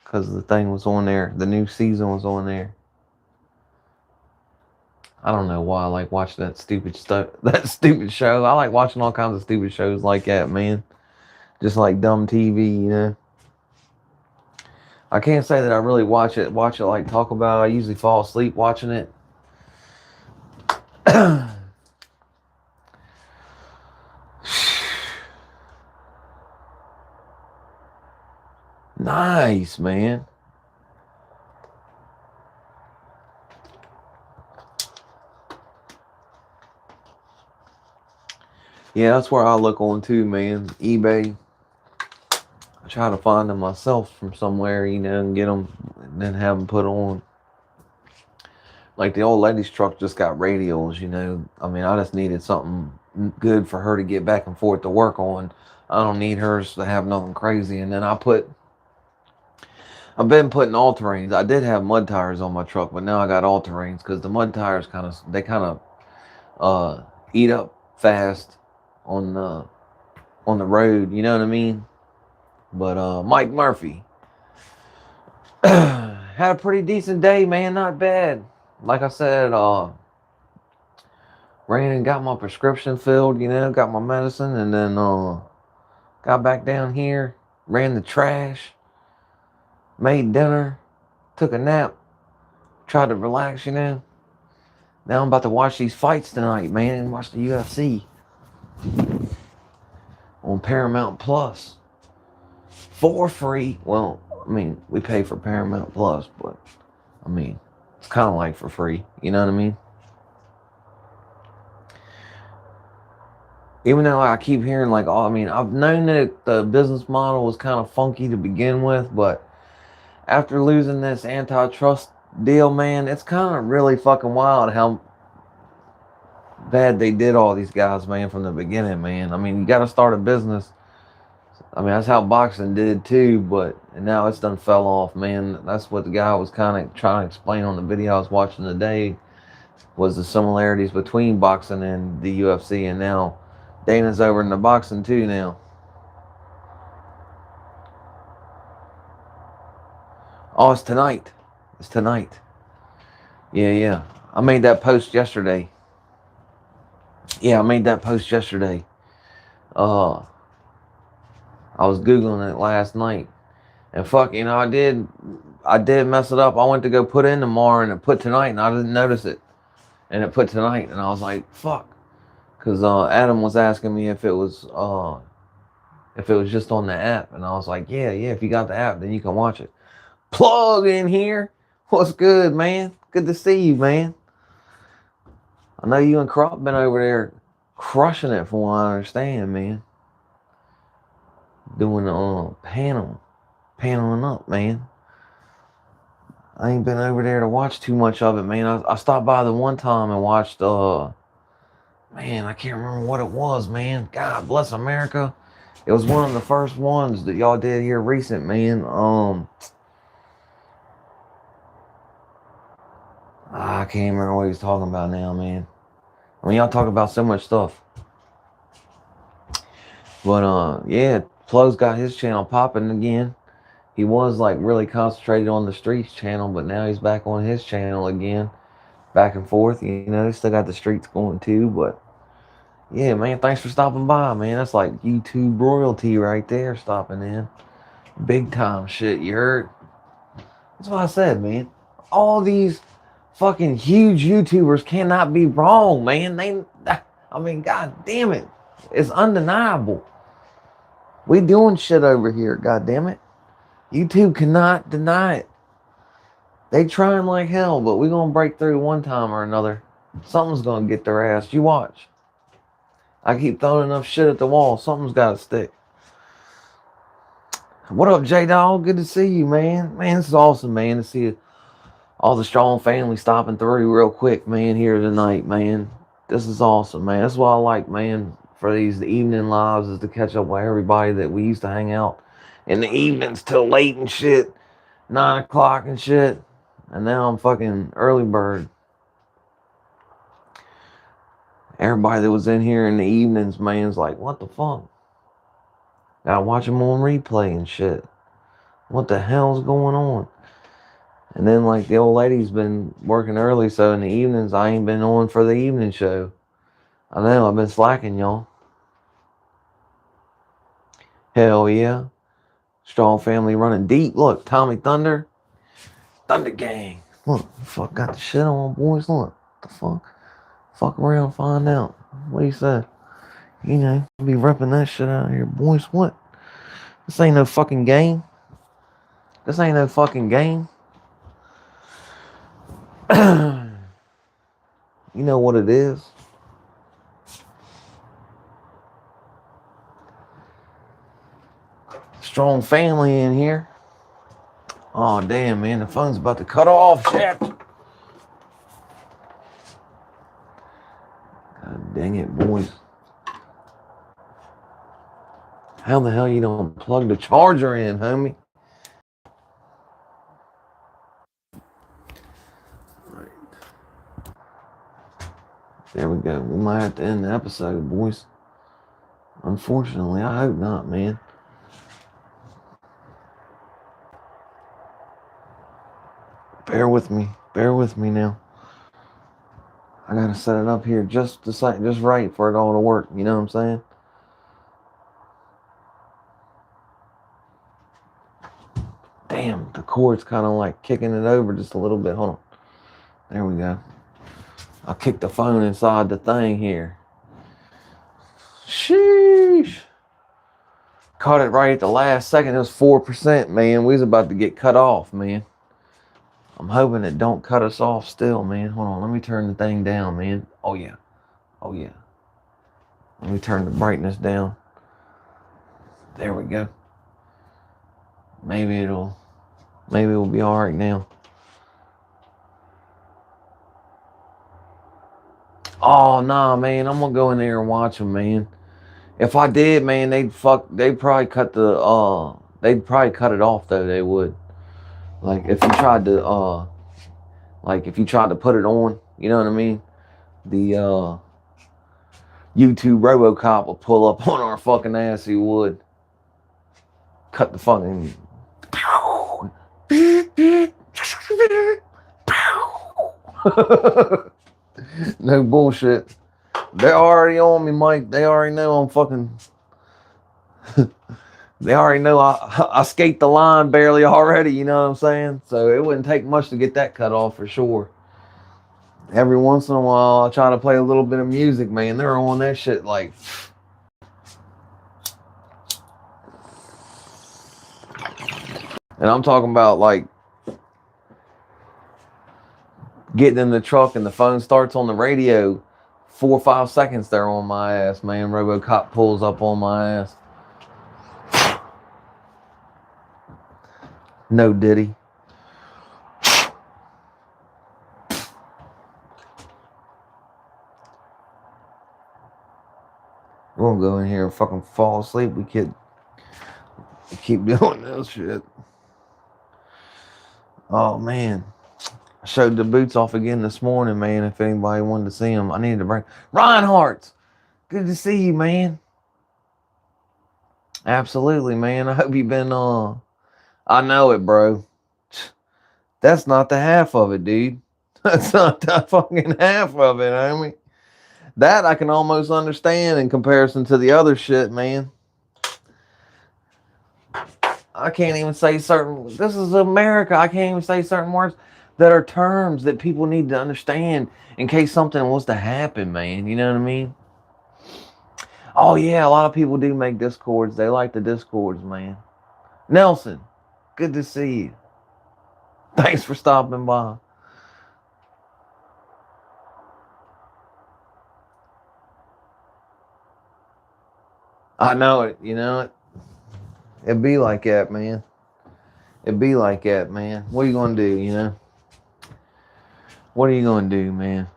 S1: Because the thing was on there. The new season was on there. I don't know why I like watching that stupid stuff. That stupid show. I like watching all kinds of stupid shows like that, man. Just like dumb TV, you know. I can't say that I really watch it like talk about it. I usually fall asleep watching it. Nice, man. Yeah, that's where I look on too, man. eBay. I try to find them myself from somewhere, you know, and get them and then have them put on. Like the old lady's truck just got radials, you know. I mean, I just needed something good for her to get back and forth to work on. I don't need hers to have nothing crazy. And then I've been putting all-terrains. I did have mud tires on my truck, but now I got all-terrains because the mud tires kind of eat up fast on the road. You know what I mean? But Mike Murphy had a pretty decent day, man. Not bad. Like I said, ran and got my prescription filled. You know, got my medicine, and then got back down here, ran the trash, made dinner, took a nap, tried to relax, you know. Now I'm about to watch these fights tonight, man, and watch the UFC on Paramount Plus. for free. Well, I mean, we pay for Paramount Plus, but I mean, it's kind of like for free. You know what I mean? Even though I keep hearing like, oh, I mean, I've known that the business model was kind of funky to begin with, but after losing this antitrust deal, man, it's kind of really fucking wild how bad they did all these guys, man, from the beginning, man. I mean, you got to start a business. I mean, that's how boxing did too, but and now it's done fell off, man. That's what the guy was kind of trying to explain on the video I was watching today, was the similarities between boxing and the UFC, and now Dana's over in the boxing too now. Oh, it's tonight. It's tonight. Yeah. I made that post yesterday. Yeah, I made that post yesterday. I was Googling it last night. And fuck, you know, I did mess it up. I went to go put in tomorrow and it put tonight and I didn't notice it. And it put tonight and I was like, fuck. Cause Adam was asking me if it was just on the app. And I was like, yeah, if you got the app, then you can watch it. Plug in here. What's good, man? Good to see you, man. I know you and Crop been over there crushing it from what I understand, man. Doing the paneling up, man. I ain't been over there to watch too much of it, man. I stopped by the one time and watched man, I can't remember what it was, man. God bless America. It was one of the first ones that y'all did here recent, man. I can't remember what he was talking about now, man. I mean, y'all talk about so much stuff. But yeah, Plug's got his channel popping again. He was like really concentrated on the Streets channel, but now he's back on his channel again. Back and forth, you know, still got the Streets going too, but yeah, man, thanks for stopping by, man. That's like YouTube royalty right there, stopping in. Big time shit, you heard? That's what I said, man. All these fucking huge YouTubers cannot be wrong, man. I mean, god damn it. It's undeniable. We doing shit over here, god damn it. YouTube cannot deny it. They trying like hell, but we gonna break through one time or another. Something's gonna get their ass. You watch. I keep throwing enough shit at the wall. Something's gotta stick. What up, J-Dog? Good to see you, man. Man, this is awesome, man, to see all the strong family stopping through real quick, man, here tonight, man. This is awesome, man. That's what I like, man, for these evening lives, is to catch up with everybody that we used to hang out in the evenings till late and shit. 9 o'clock and shit. And now I'm fucking early bird. Everybody that was in here in the evenings, man's like, what the fuck? Gotta watch them on replay and shit. What the hell's going on? And then like the old lady's been working early, so in the evenings I ain't been on for the evening show. I know, I've been slacking, y'all. Hell yeah. Strong family running deep. Look, Tommy Thunder. Thunder Gang. Look, fuck, got the shit on, boys. Look, the fuck. Fuck around, find out. What he said. You know, be repping that shit out here, boys. What? This ain't no fucking game. This ain't no fucking game. You know what it is. Strong family in here. Oh, damn, man. The phone's about to cut off. Shit. God dang it, boys. How the hell you don't plug the charger in, homie? Right. There we go. We might have to end the episode, boys. Unfortunately, I hope not, man. Bear with me. Bear with me now. I gotta set it up here just right for it all to work. You know what I'm saying? Damn, the cord's kind of like kicking it over just a little bit. Hold on. There we go. I'll kick the phone inside the thing here. Sheesh. Caught it right at the last second. It was 4%, man. We was about to get cut off, man. I'm hoping it don't cut us off still, man. Hold on, let me turn the thing down, man. Oh yeah. Oh yeah. Let me turn the brightness down. There we go. Maybe it'll be all right now. Oh nah, man. I'm gonna go in there and watch them, man. If I did, man, they'd probably cut they'd probably cut it off though. They would. Like if you tried to put it on, you know what I mean? The YouTube RoboCop will pull up on our fucking ass. He would cut the fucking. No bullshit. They're already on me, Mike. They already know I'm fucking. They already know I skate the line barely already. You know what I'm saying? So it wouldn't take much to get that cut off for sure. Every once in a while, I try to play a little bit of music, man. They're on that shit like. And I'm talking about like getting in the truck and the phone starts on the radio. 4 or 5 seconds they're on my ass, man. RoboCop pulls up on my ass. No Diddy. We won't go in here and fucking fall asleep. We keep doing this shit. Oh man. I showed the boots off again this morning, man. If anybody wanted to see them, I needed to bring Reinhardt. Good to see you, man. Absolutely, man. I hope you've been I know it, bro. That's not the half of it, dude. That's not the fucking half of it, homie. That I can almost understand in comparison to the other shit, man. I can't even say certain. This is America. I can't even say certain words that are terms that people need to understand in case something was to happen, man. You know what I mean? Oh yeah, a lot of people do make discords. They like the discords, man. Nelson, good to see you. Thanks for stopping by. I know it, you know it. It'd be like that, man. It'd be like that, man. What are you gonna do, you know? What are you gonna do, man?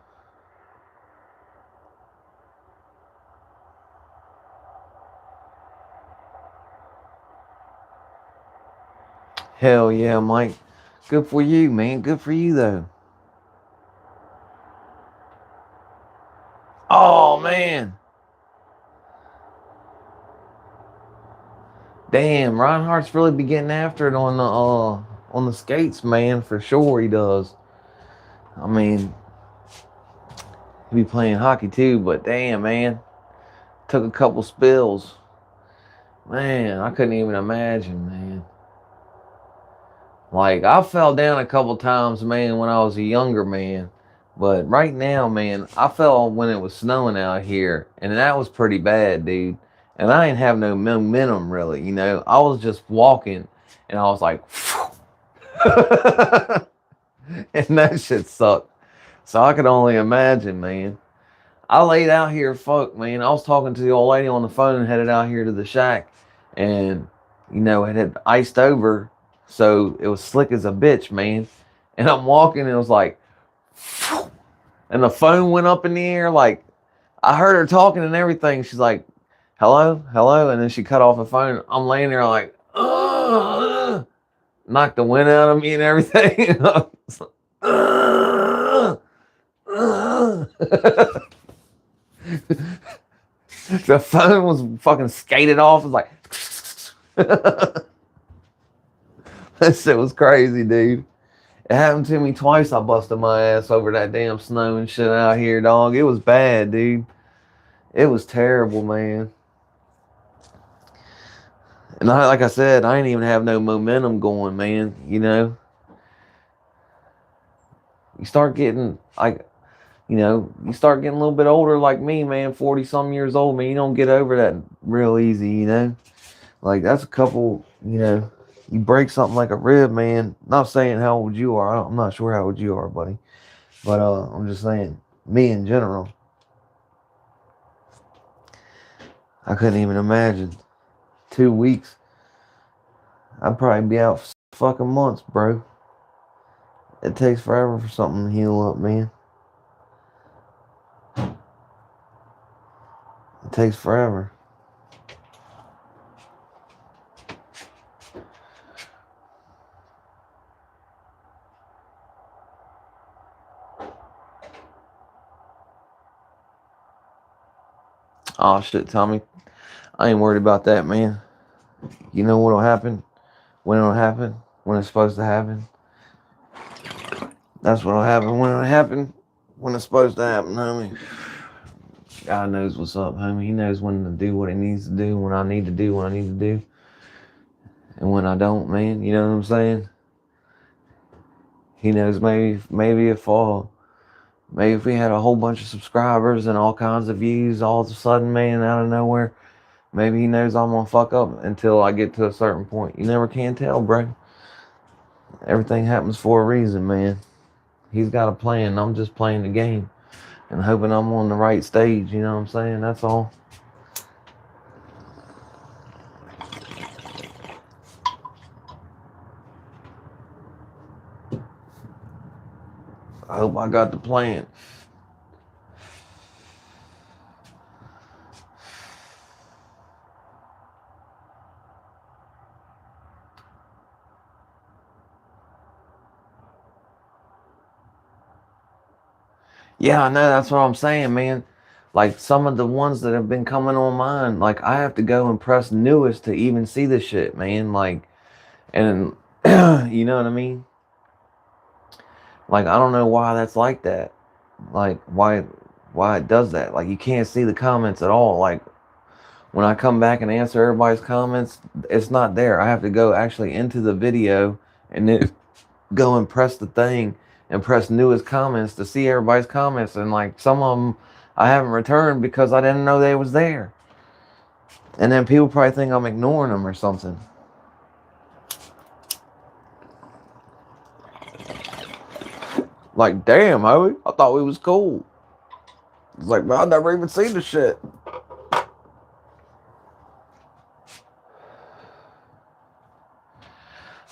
S1: Hell yeah, Mike. Good for you, man. Good for you, though. Oh, man. Damn, Reinhardt's really be getting after it on the skates, man. For sure he does. I mean, he be playing hockey too, but damn, man. Took a couple spills. Man, I couldn't even imagine, man. Like, I fell down a couple times, man, when I was a younger man. But right now, man, I fell when it was snowing out here. And that was pretty bad, dude. And I didn't have no momentum, really, you know. I was just walking, and I was like, and that shit sucked. So I could only imagine, man. I laid out here, fuck, man. I was talking to the old lady on the phone and headed out here to the shack. And, you know, it had iced over. So it was slick as a bitch, man. And I'm walking and it was like, and the phone went up in the air. Like, I heard her talking and everything. She's like, hello, hello. And then she cut off the phone. I'm laying there like, knocked the wind out of me and everything. The phone was fucking skated off. It was like, that shit was crazy, dude. It happened to me twice. I busted my ass over that damn snow and shit out here, dog. It was bad, dude. It was terrible, man. And like I said, I ain't even have no momentum going, man. You know, you start getting like, you know, you start getting a little bit older like me, man. 40 some years old, man. You don't get over that real easy, you know. Like that's a couple, you break something like a rib, man. Not saying how old you are. I'm not sure how old you are, buddy. But I'm just saying, me in general, I couldn't even imagine 2 weeks. I'd probably be out for fucking months, bro. It takes forever for something to heal up, man. It takes forever. Oh shit, Tommy. I ain't worried about that, man. You know what'll happen? When it'll happen? When it's supposed to happen? That's what'll happen when it'll happen. When it's supposed to happen, homie. God knows what's up, homie. He knows when to do what he needs to do, when I need to do what I need to do. And when I don't, man, you know what I'm saying? He knows maybe if we had a whole bunch of subscribers and all kinds of views all of a sudden, man, out of nowhere, maybe he knows I'm gonna fuck up until I get to a certain point. You never can tell, bro. Everything happens for a reason, man. He's got a plan. I'm just playing the game and hoping I'm on the right stage, you know what I'm saying? That's all. I hope I got the plan. Yeah, I know. That's what I'm saying, man. Like some of the ones that have been coming on mine, like I have to go and press newest to even see the shit, man. Like, and you know what I mean? Like I don't know why that's like that. Like why it does that. Like you can't see the comments at all. Like when I come back and answer everybody's comments, it's not there. I have to go actually into the video and then go and press the thing and press newest comments to see everybody's comments. And like some of them I haven't returned because I didn't know they was there. And then people probably think I'm ignoring them or something. Like, damn, Howie, I thought we was cool. It's like, man, I never even seen the shit.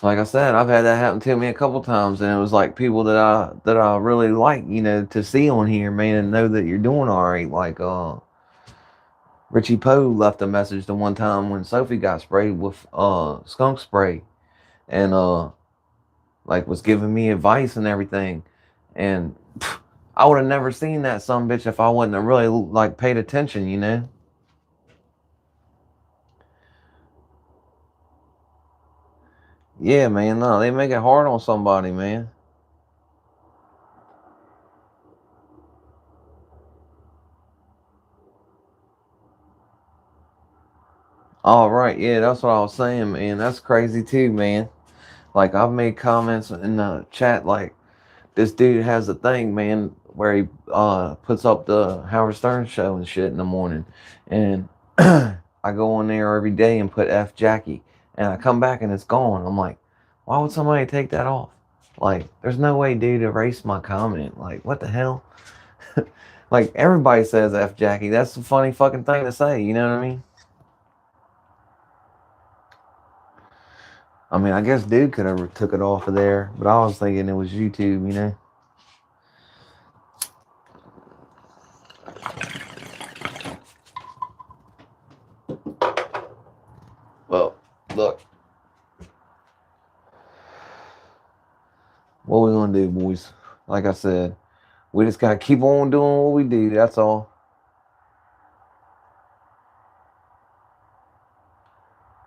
S1: Like I said, I've had that happen to me a couple times, and it was like people that I really like, to see on here, man, and know that you're doing all right. Like Richie Poe left a message the one time when Sophie got sprayed with skunk spray, and like was giving me advice and everything, and I would have never seen that some bitch if I wouldn't have really like paid attention, Yeah, man, no, they make it hard on somebody, man. All right, yeah, that's what I was saying, man. That's crazy too, man. Like I've made comments in the chat, like this dude has a thing, man, where he puts up the Howard Stern show and shit in the morning, and I go on there every day and put F Jackie, and I come back and it's gone. I'm like, why would somebody take that off? Like, there's no way, dude, to erase my comment. Like, what the hell? Like everybody says F Jackie. That's a funny fucking thing to say. You know what I mean? I mean, I guess dude could have took it off of there, but I was thinking it was YouTube. Well, look, what we gonna do, boys? Like I said, we just gotta keep on doing what we do. That's all.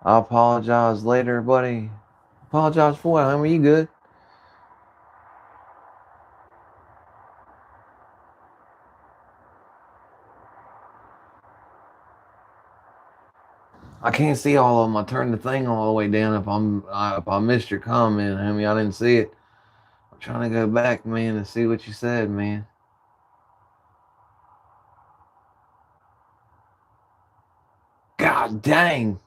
S1: I'll apologize later, buddy. Apologize for what, homie? You good? I can't see all of them. I turned the thing all the way down. If I missed your comment, homie, I didn't see it. I'm trying to go back, man, and see what you said, man. God dang.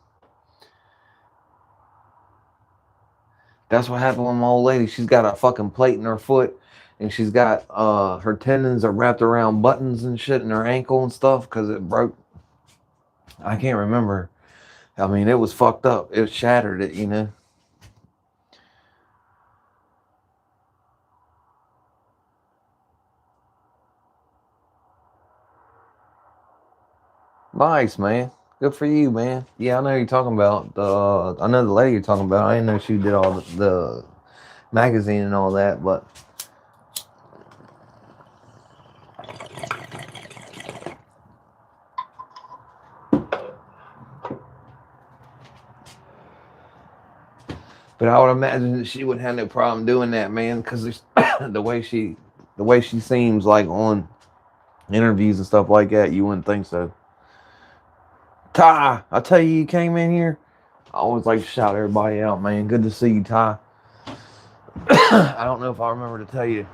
S1: That's what happened with my old lady. She's got a fucking plate in her foot, and she's got her tendons are wrapped around buttons and shit in her ankle and stuff because it broke. I can't remember. I mean, it was fucked up. It shattered it, you know. Nice, man. Good for you, man. Yeah, I know you're talking about. I know the lady you're talking about. I didn't know she did all the magazine and all that, but I would imagine that she wouldn't have no problem doing that, man, because the way she seems like on interviews and stuff like that, you wouldn't think so. Ty, I tell you, you came in here. I always like to shout everybody out, man. Good to see you, Ty. I don't know if I remember to tell you.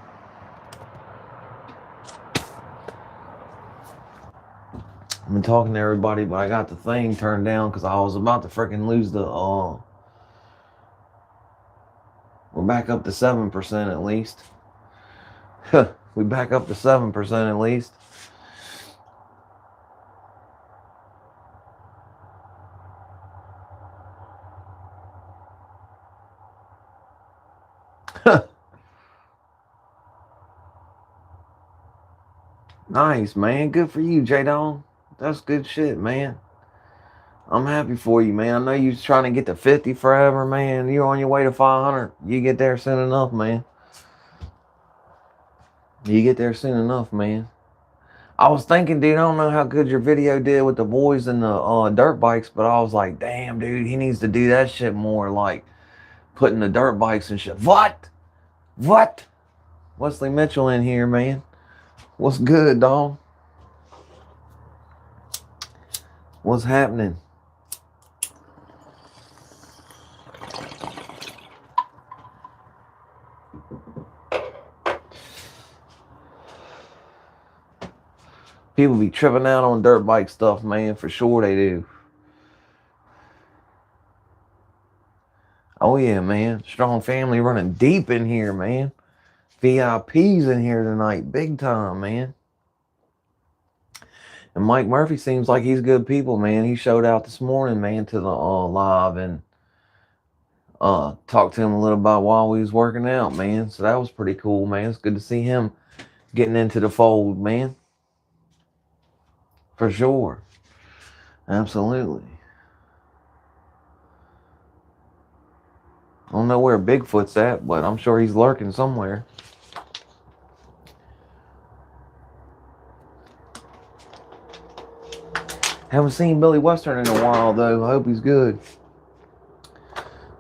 S1: I've been talking to everybody, but I got the thing turned down because I was about to freaking lose the. We're back up to 7% at least. We back up to 7% at least. Nice, man. Good for you, J Don. That's good shit, man. I'm happy for you, man. I know you're trying to get to 50 forever, man. You're on your way to 500. You get there soon enough, man. You get there soon enough, man. I was thinking, dude, I don't know how good your video did with the boys and the dirt bikes, but I was like, damn, dude, he needs to do that shit more, like putting the dirt bikes and shit. What? What? Wesley Mitchell in here, man. What's good, dog? What's happening? People be tripping out on dirt bike stuff, man. For sure they do. Oh, yeah, man. Strong family running deep in here, man. VIPs in here tonight. Big time, man. And Mike Murphy seems like he's good people, man. He showed out this morning, man, to the live and talked to him a little about while we was working out, man. So that was pretty cool, man. It's good to see him getting into the fold, man. For sure. Absolutely. I don't know where Bigfoot's at, but I'm sure he's lurking somewhere. Haven't seen Billy Western in a while, though. I hope he's good.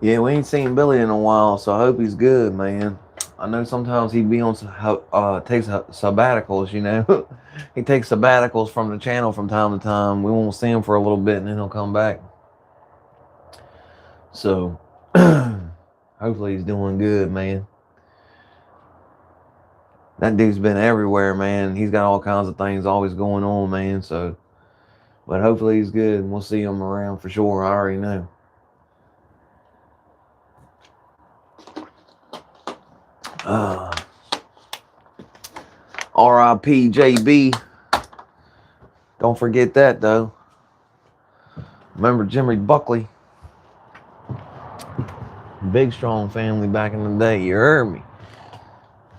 S1: Yeah, we ain't seen Billy in a while, so I hope he's good, man. I know sometimes he be on takes sabbaticals, you know. He takes sabbaticals from the channel from time to time. We won't see him for a little bit, and then he'll come back. So, hopefully he's doing good, man. That dude's been everywhere, man. He's got all kinds of things always going on, man. So, but hopefully he's good, and we'll see him around for sure. I already know. R.I.P. JB. Don't forget that, though. Remember Jimmy Buckley? Big strong family back in the day. You heard me.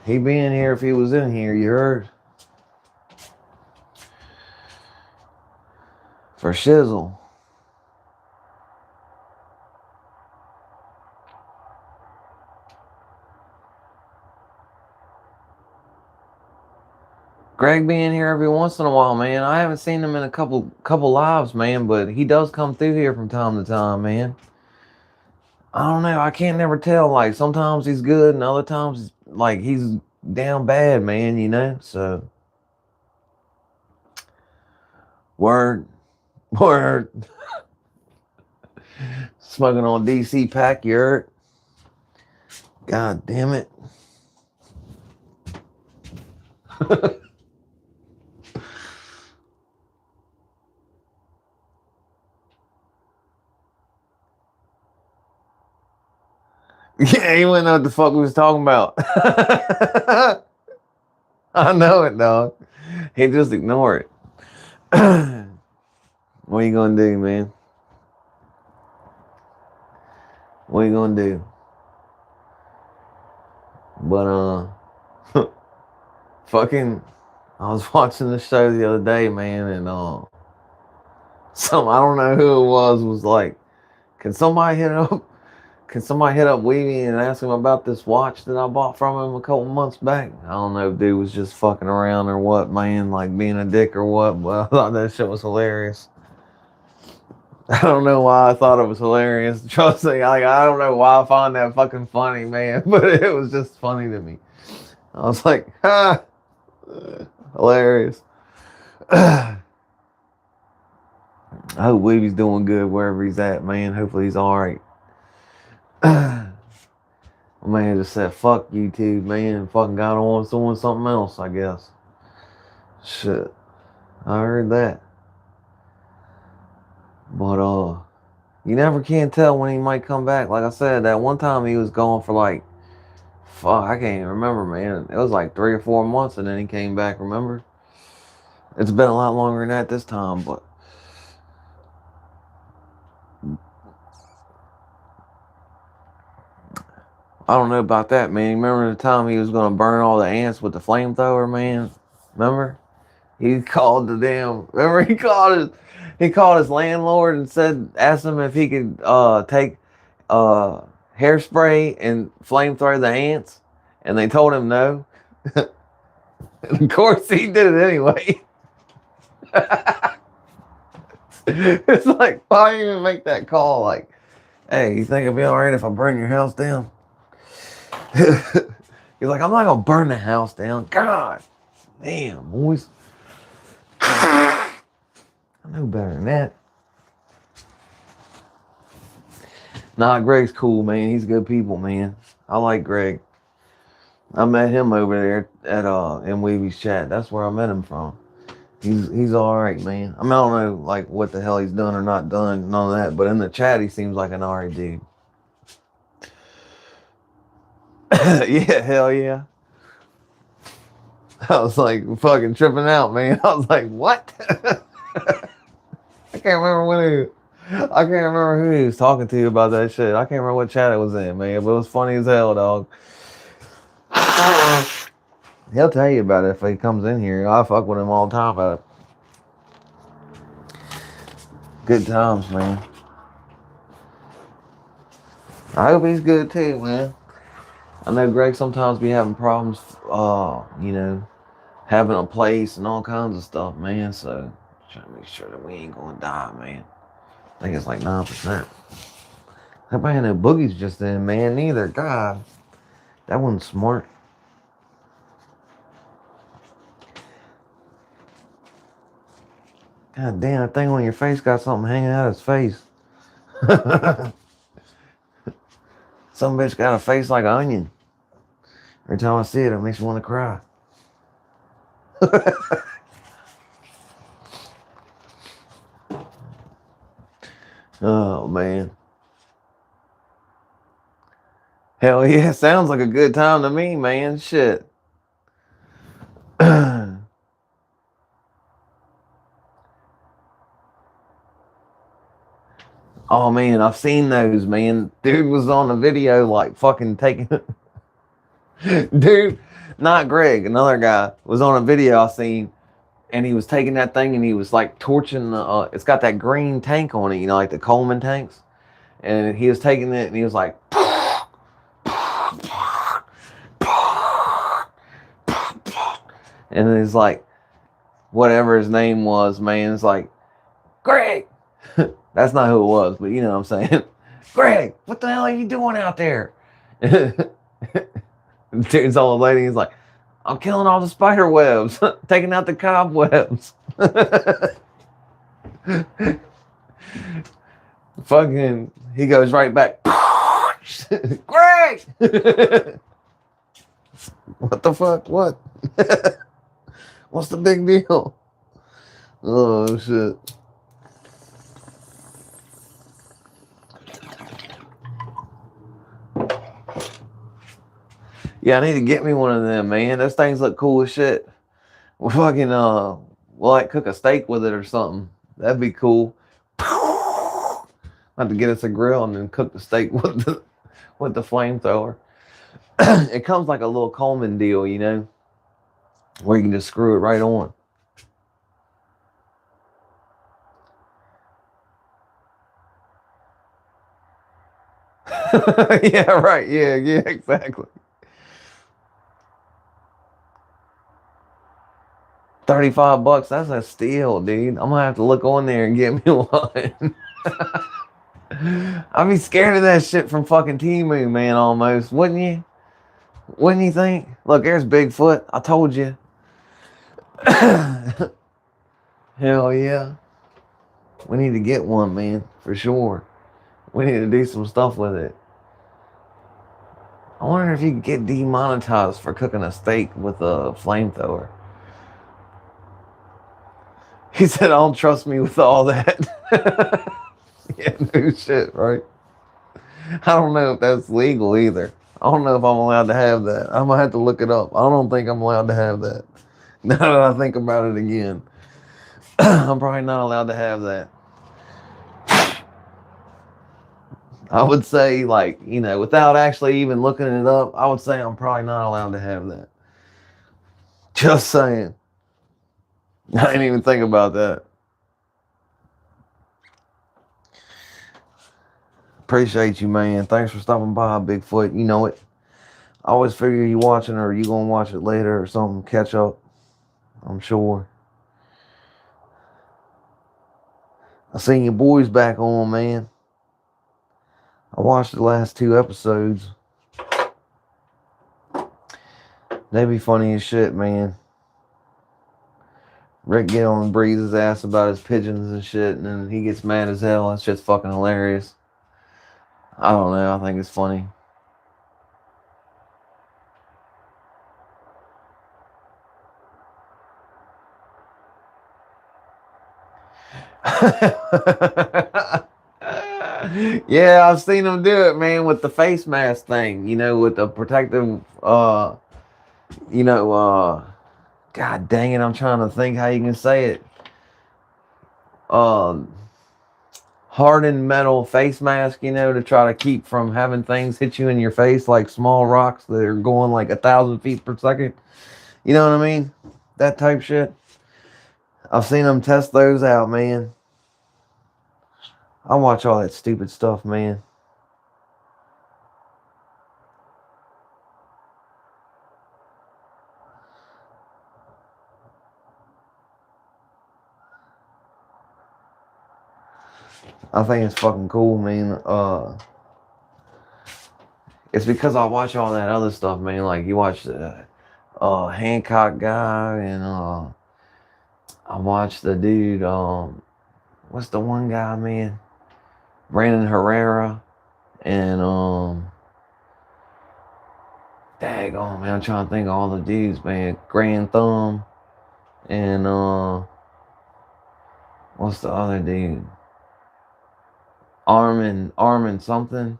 S1: He'd be in here if he was in here. You heard? For shizzle. Greg being here every once in a while, man. I haven't seen him in a couple lives, man, but he does come through here from time to time, man. I don't know. I can't never tell. Like sometimes he's good, and other times like he's down bad, man. You know. So word, word. Smoking on DC pack, you heard? God damn it. Yeah, he wouldn't know what the fuck we was talking about. I know it, dog. He just ignore it. What are you gonna do, man? What are you gonna do? But fucking, I was watching the show the other day, man, and some I don't know who it was like, can somebody hit up? Can somebody hit up Weeby and ask him about this watch that I bought from him a couple months back? I don't know if dude was just fucking around or what, man, like being a dick or what, but I thought that shit was hilarious. I don't know why I thought it was hilarious. Trust me, like I don't know why I find that fucking funny, man, but it was just funny to me. I was like, ha, hilarious. I hope Weeby's doing good wherever he's at, man. Hopefully he's all right. Man just said, fuck YouTube, man, and fucking got on doing something else, I guess. Shit. I heard that. But, you never can tell when he might come back. Like I said, that one time he was gone for like, fuck, I can't even remember, man. It was like 3 or 4 months and then he came back, remember? It's been a lot longer than that this time, but. I don't know about that, man. Remember the time he was going to burn all the ants with the flamethrower, man? Remember? He called the damn. Remember he called his landlord and asked him if he could take hairspray and flamethrower the ants, and they told him no. And of course, he did it anyway. It's like, why even make that call? Like, hey, you think it'd be all right if I burn your house down? He's like, I'm not gonna burn the house down. God damn, boys. I know better than that. Nah, Greg's cool, man. He's good people, man. I like Greg. I met him over there at in Weeby's chat. That's where I met him from. He's all right, man. I mean, I don't know like what the hell he's done or not done, none of that. But in the chat, he seems like an alright dude. Yeah, hell yeah. I was like fucking tripping out, man. I was like, what? I can't remember who he was talking to about that shit. I can't remember what chat it was in, man. But it was funny as hell, dog. He'll tell you about it if he comes in here. I fuck with him all the time about it. Good times, man. I hope he's good too, man. I know Greg sometimes be having problems, having a place and all kinds of stuff, man. So, trying to make sure that we ain't gonna die, man. I think it's like 9%. Hope I had no boogies just then, man. Neither. God, that wasn't smart. God damn, that thing on your face got something hanging out of his face. Some bitch got a face like an onion. Every time I see it, it makes me want to cry. Oh, man. Hell yeah, sounds like a good time to me, man. Shit. Oh, man, I've seen those, man. Dude was on the video, like, fucking taking... Dude, not Greg, another guy, was on a video I seen, and he was taking that thing, and he was, like, torching the... it's got that green tank on it, like the Coleman tanks. And he was taking it, and he was like... And it's like, whatever his name was, man, it's like, Greg! That's not who it was, but you know what I'm saying. Greg, what the hell are you doing out there? Dude's old lady, he's like, I'm killing all the spider webs, taking out the cobwebs. Fucking, he goes right back. Greg! What the fuck? What? What's the big deal? Oh, shit. Yeah, I need to get me one of them, man. Those things look cool as shit. We'll fucking we'll like cook a steak with it or something. That'd be cool. Have to get us a grill and then cook the steak with the flamethrower. It comes like a little Coleman deal, you know, where you can just screw it right on. Yeah, right. Yeah, yeah, exactly. 35 bucks, that's a steal, dude. I'm gonna have to look on there and get me one. I'd be scared of that shit from fucking Timu, man, almost, wouldn't you? Wouldn't you think? Look, there's Bigfoot. I told you. Hell yeah. We need to get one, man, for sure. We need to do some stuff with it. I wonder if you could get demonetized for cooking a steak with a flamethrower. He said, I don't trust me with all that. Yeah, no shit, right? I don't know if that's legal either. I don't know if I'm allowed to have that. I'm gonna have to look it up. I don't think I'm allowed to have that. Now that I think about it again, I'm probably not allowed to have that. I would say, like, you know, without actually even looking it up, I would say I'm probably not allowed to have that. Just saying. I didn't even think about that. Appreciate you, man. Thanks for stopping by, Bigfoot. You know it. I always figure you watching or you gonna watch it later or something. Catch up. I'm sure. I seen your boys back on, man. I watched the last 2 episodes. They be funny as shit, man. Rick get on Breeze's ass about his pigeons and shit, and then he gets mad as hell. That shit's fucking hilarious. I don't know. I think it's funny. Yeah, I've seen him do it, man, with the face mask thing, you know, with the protective you know, god dang it, I'm trying to think how you can say it. Um Hardened metal face mask, you know, to try to keep from having things hit you in your face like small rocks that are going like 1,000 feet per second. You know what I mean? That type shit. I've seen them test those out, man. I watch all that stupid stuff, man. I think it's fucking cool, man. It's because I watch all that other stuff, man. Like you watch the Hancock guy, and I watch the dude. What's the one guy, man? Brandon Herrera, and daggone, man, I'm trying to think of all the dudes, man. Grand Thumb, and what's the other dude? Armin something.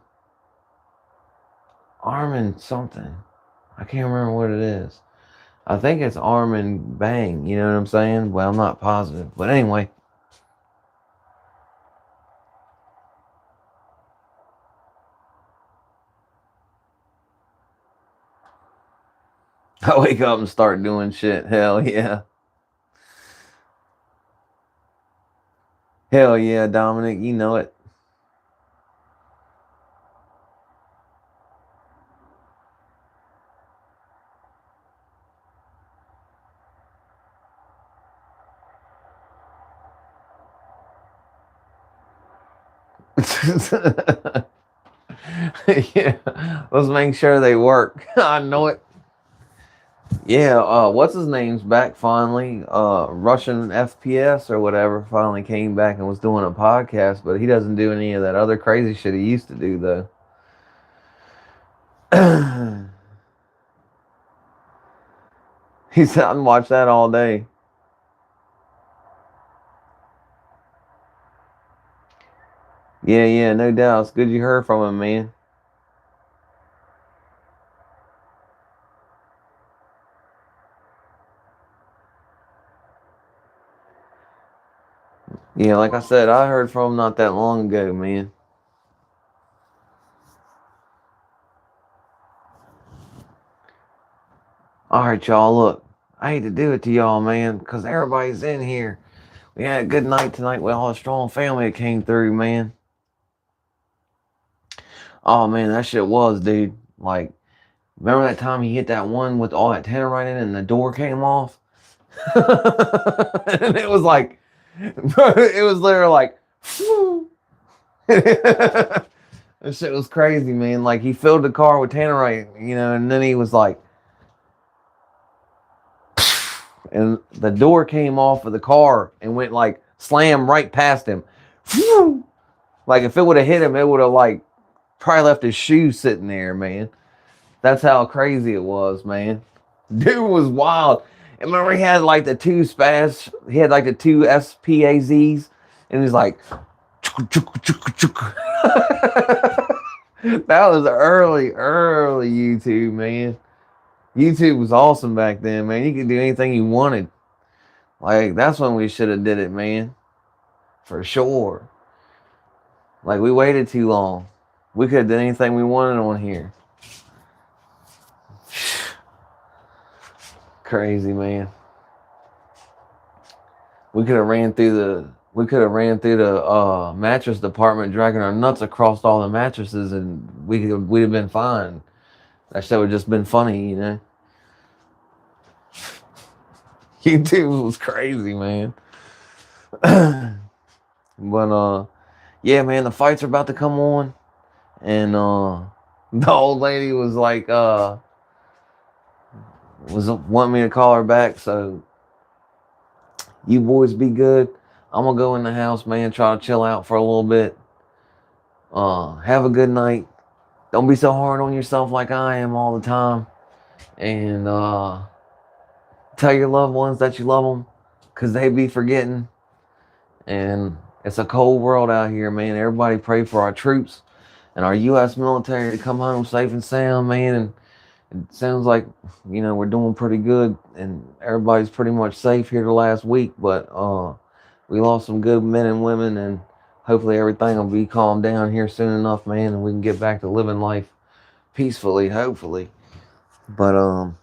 S1: Armin something. I can't remember what it is. I think it's Armin Bang. You know what I'm saying? Well, I'm not positive, but anyway. I wake up and start doing shit. Hell yeah. Hell yeah, Dominic. You know it. Yeah. Let's make sure they work. I know it. Yeah, what's his name's back finally? Russian FPS or whatever finally came back and was doing a podcast, but he doesn't do any of that other crazy shit he used to do though. He said I can watch that all day. Yeah, yeah, no doubt. It's good you heard from him, man. Yeah, like I said, I heard from him not that long ago, man. All right, y'all. Look, I hate to do it to y'all, man, because everybody's in here. We had a good night tonight with all the strong family that came through, man. Oh man, that shit was, dude. Like, remember that time he hit that one with all that tannerite in it and the door came off? And it was like, it was literally like, that shit was crazy, man. Like, he filled the car with tannerite, and then he was like, and the door came off of the car and went like slam right past him. Like, if it would have hit him, it would have like probably left his shoe sitting there, man. That's how crazy it was, man. Dude was wild. And remember, he had like the two SPAZs, he had like the two SPAZs, and he's like, that was early YouTube, man. YouTube was awesome back then, man. You could do anything you wanted. Like, that's when we should have did it, man. For sure. Like, we waited too long. We could have done anything we wanted on here. Crazy, man. We could have ran through the mattress department, dragging our nuts across all the mattresses, and we'd have been fine. That shit would have just been funny, YouTube was crazy, man. But yeah, man, the fights are about to come on, and the old lady was like, was wanting me to call her back. So you boys be good. I'm gonna go in the house, man. Try to chill out for a little bit. Have a good night. Don't be so hard on yourself like I am all the time. And tell your loved ones that you love them, because they be forgetting. And it's a cold world out here, man. Everybody pray for our troops and our U.S. military to come home safe and sound, man. And it sounds like, we're doing pretty good, and everybody's pretty much safe here the last week. But we lost some good men and women, and hopefully everything will be calmed down here soon enough, man, and we can get back to living life peacefully, hopefully. But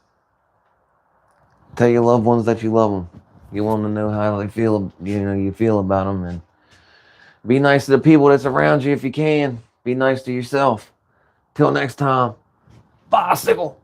S1: tell your loved ones that you love them. You want to know how they feel, you feel about them, and be nice to the people that's around you if you can. Be nice to yourself. Till next time, bicycle.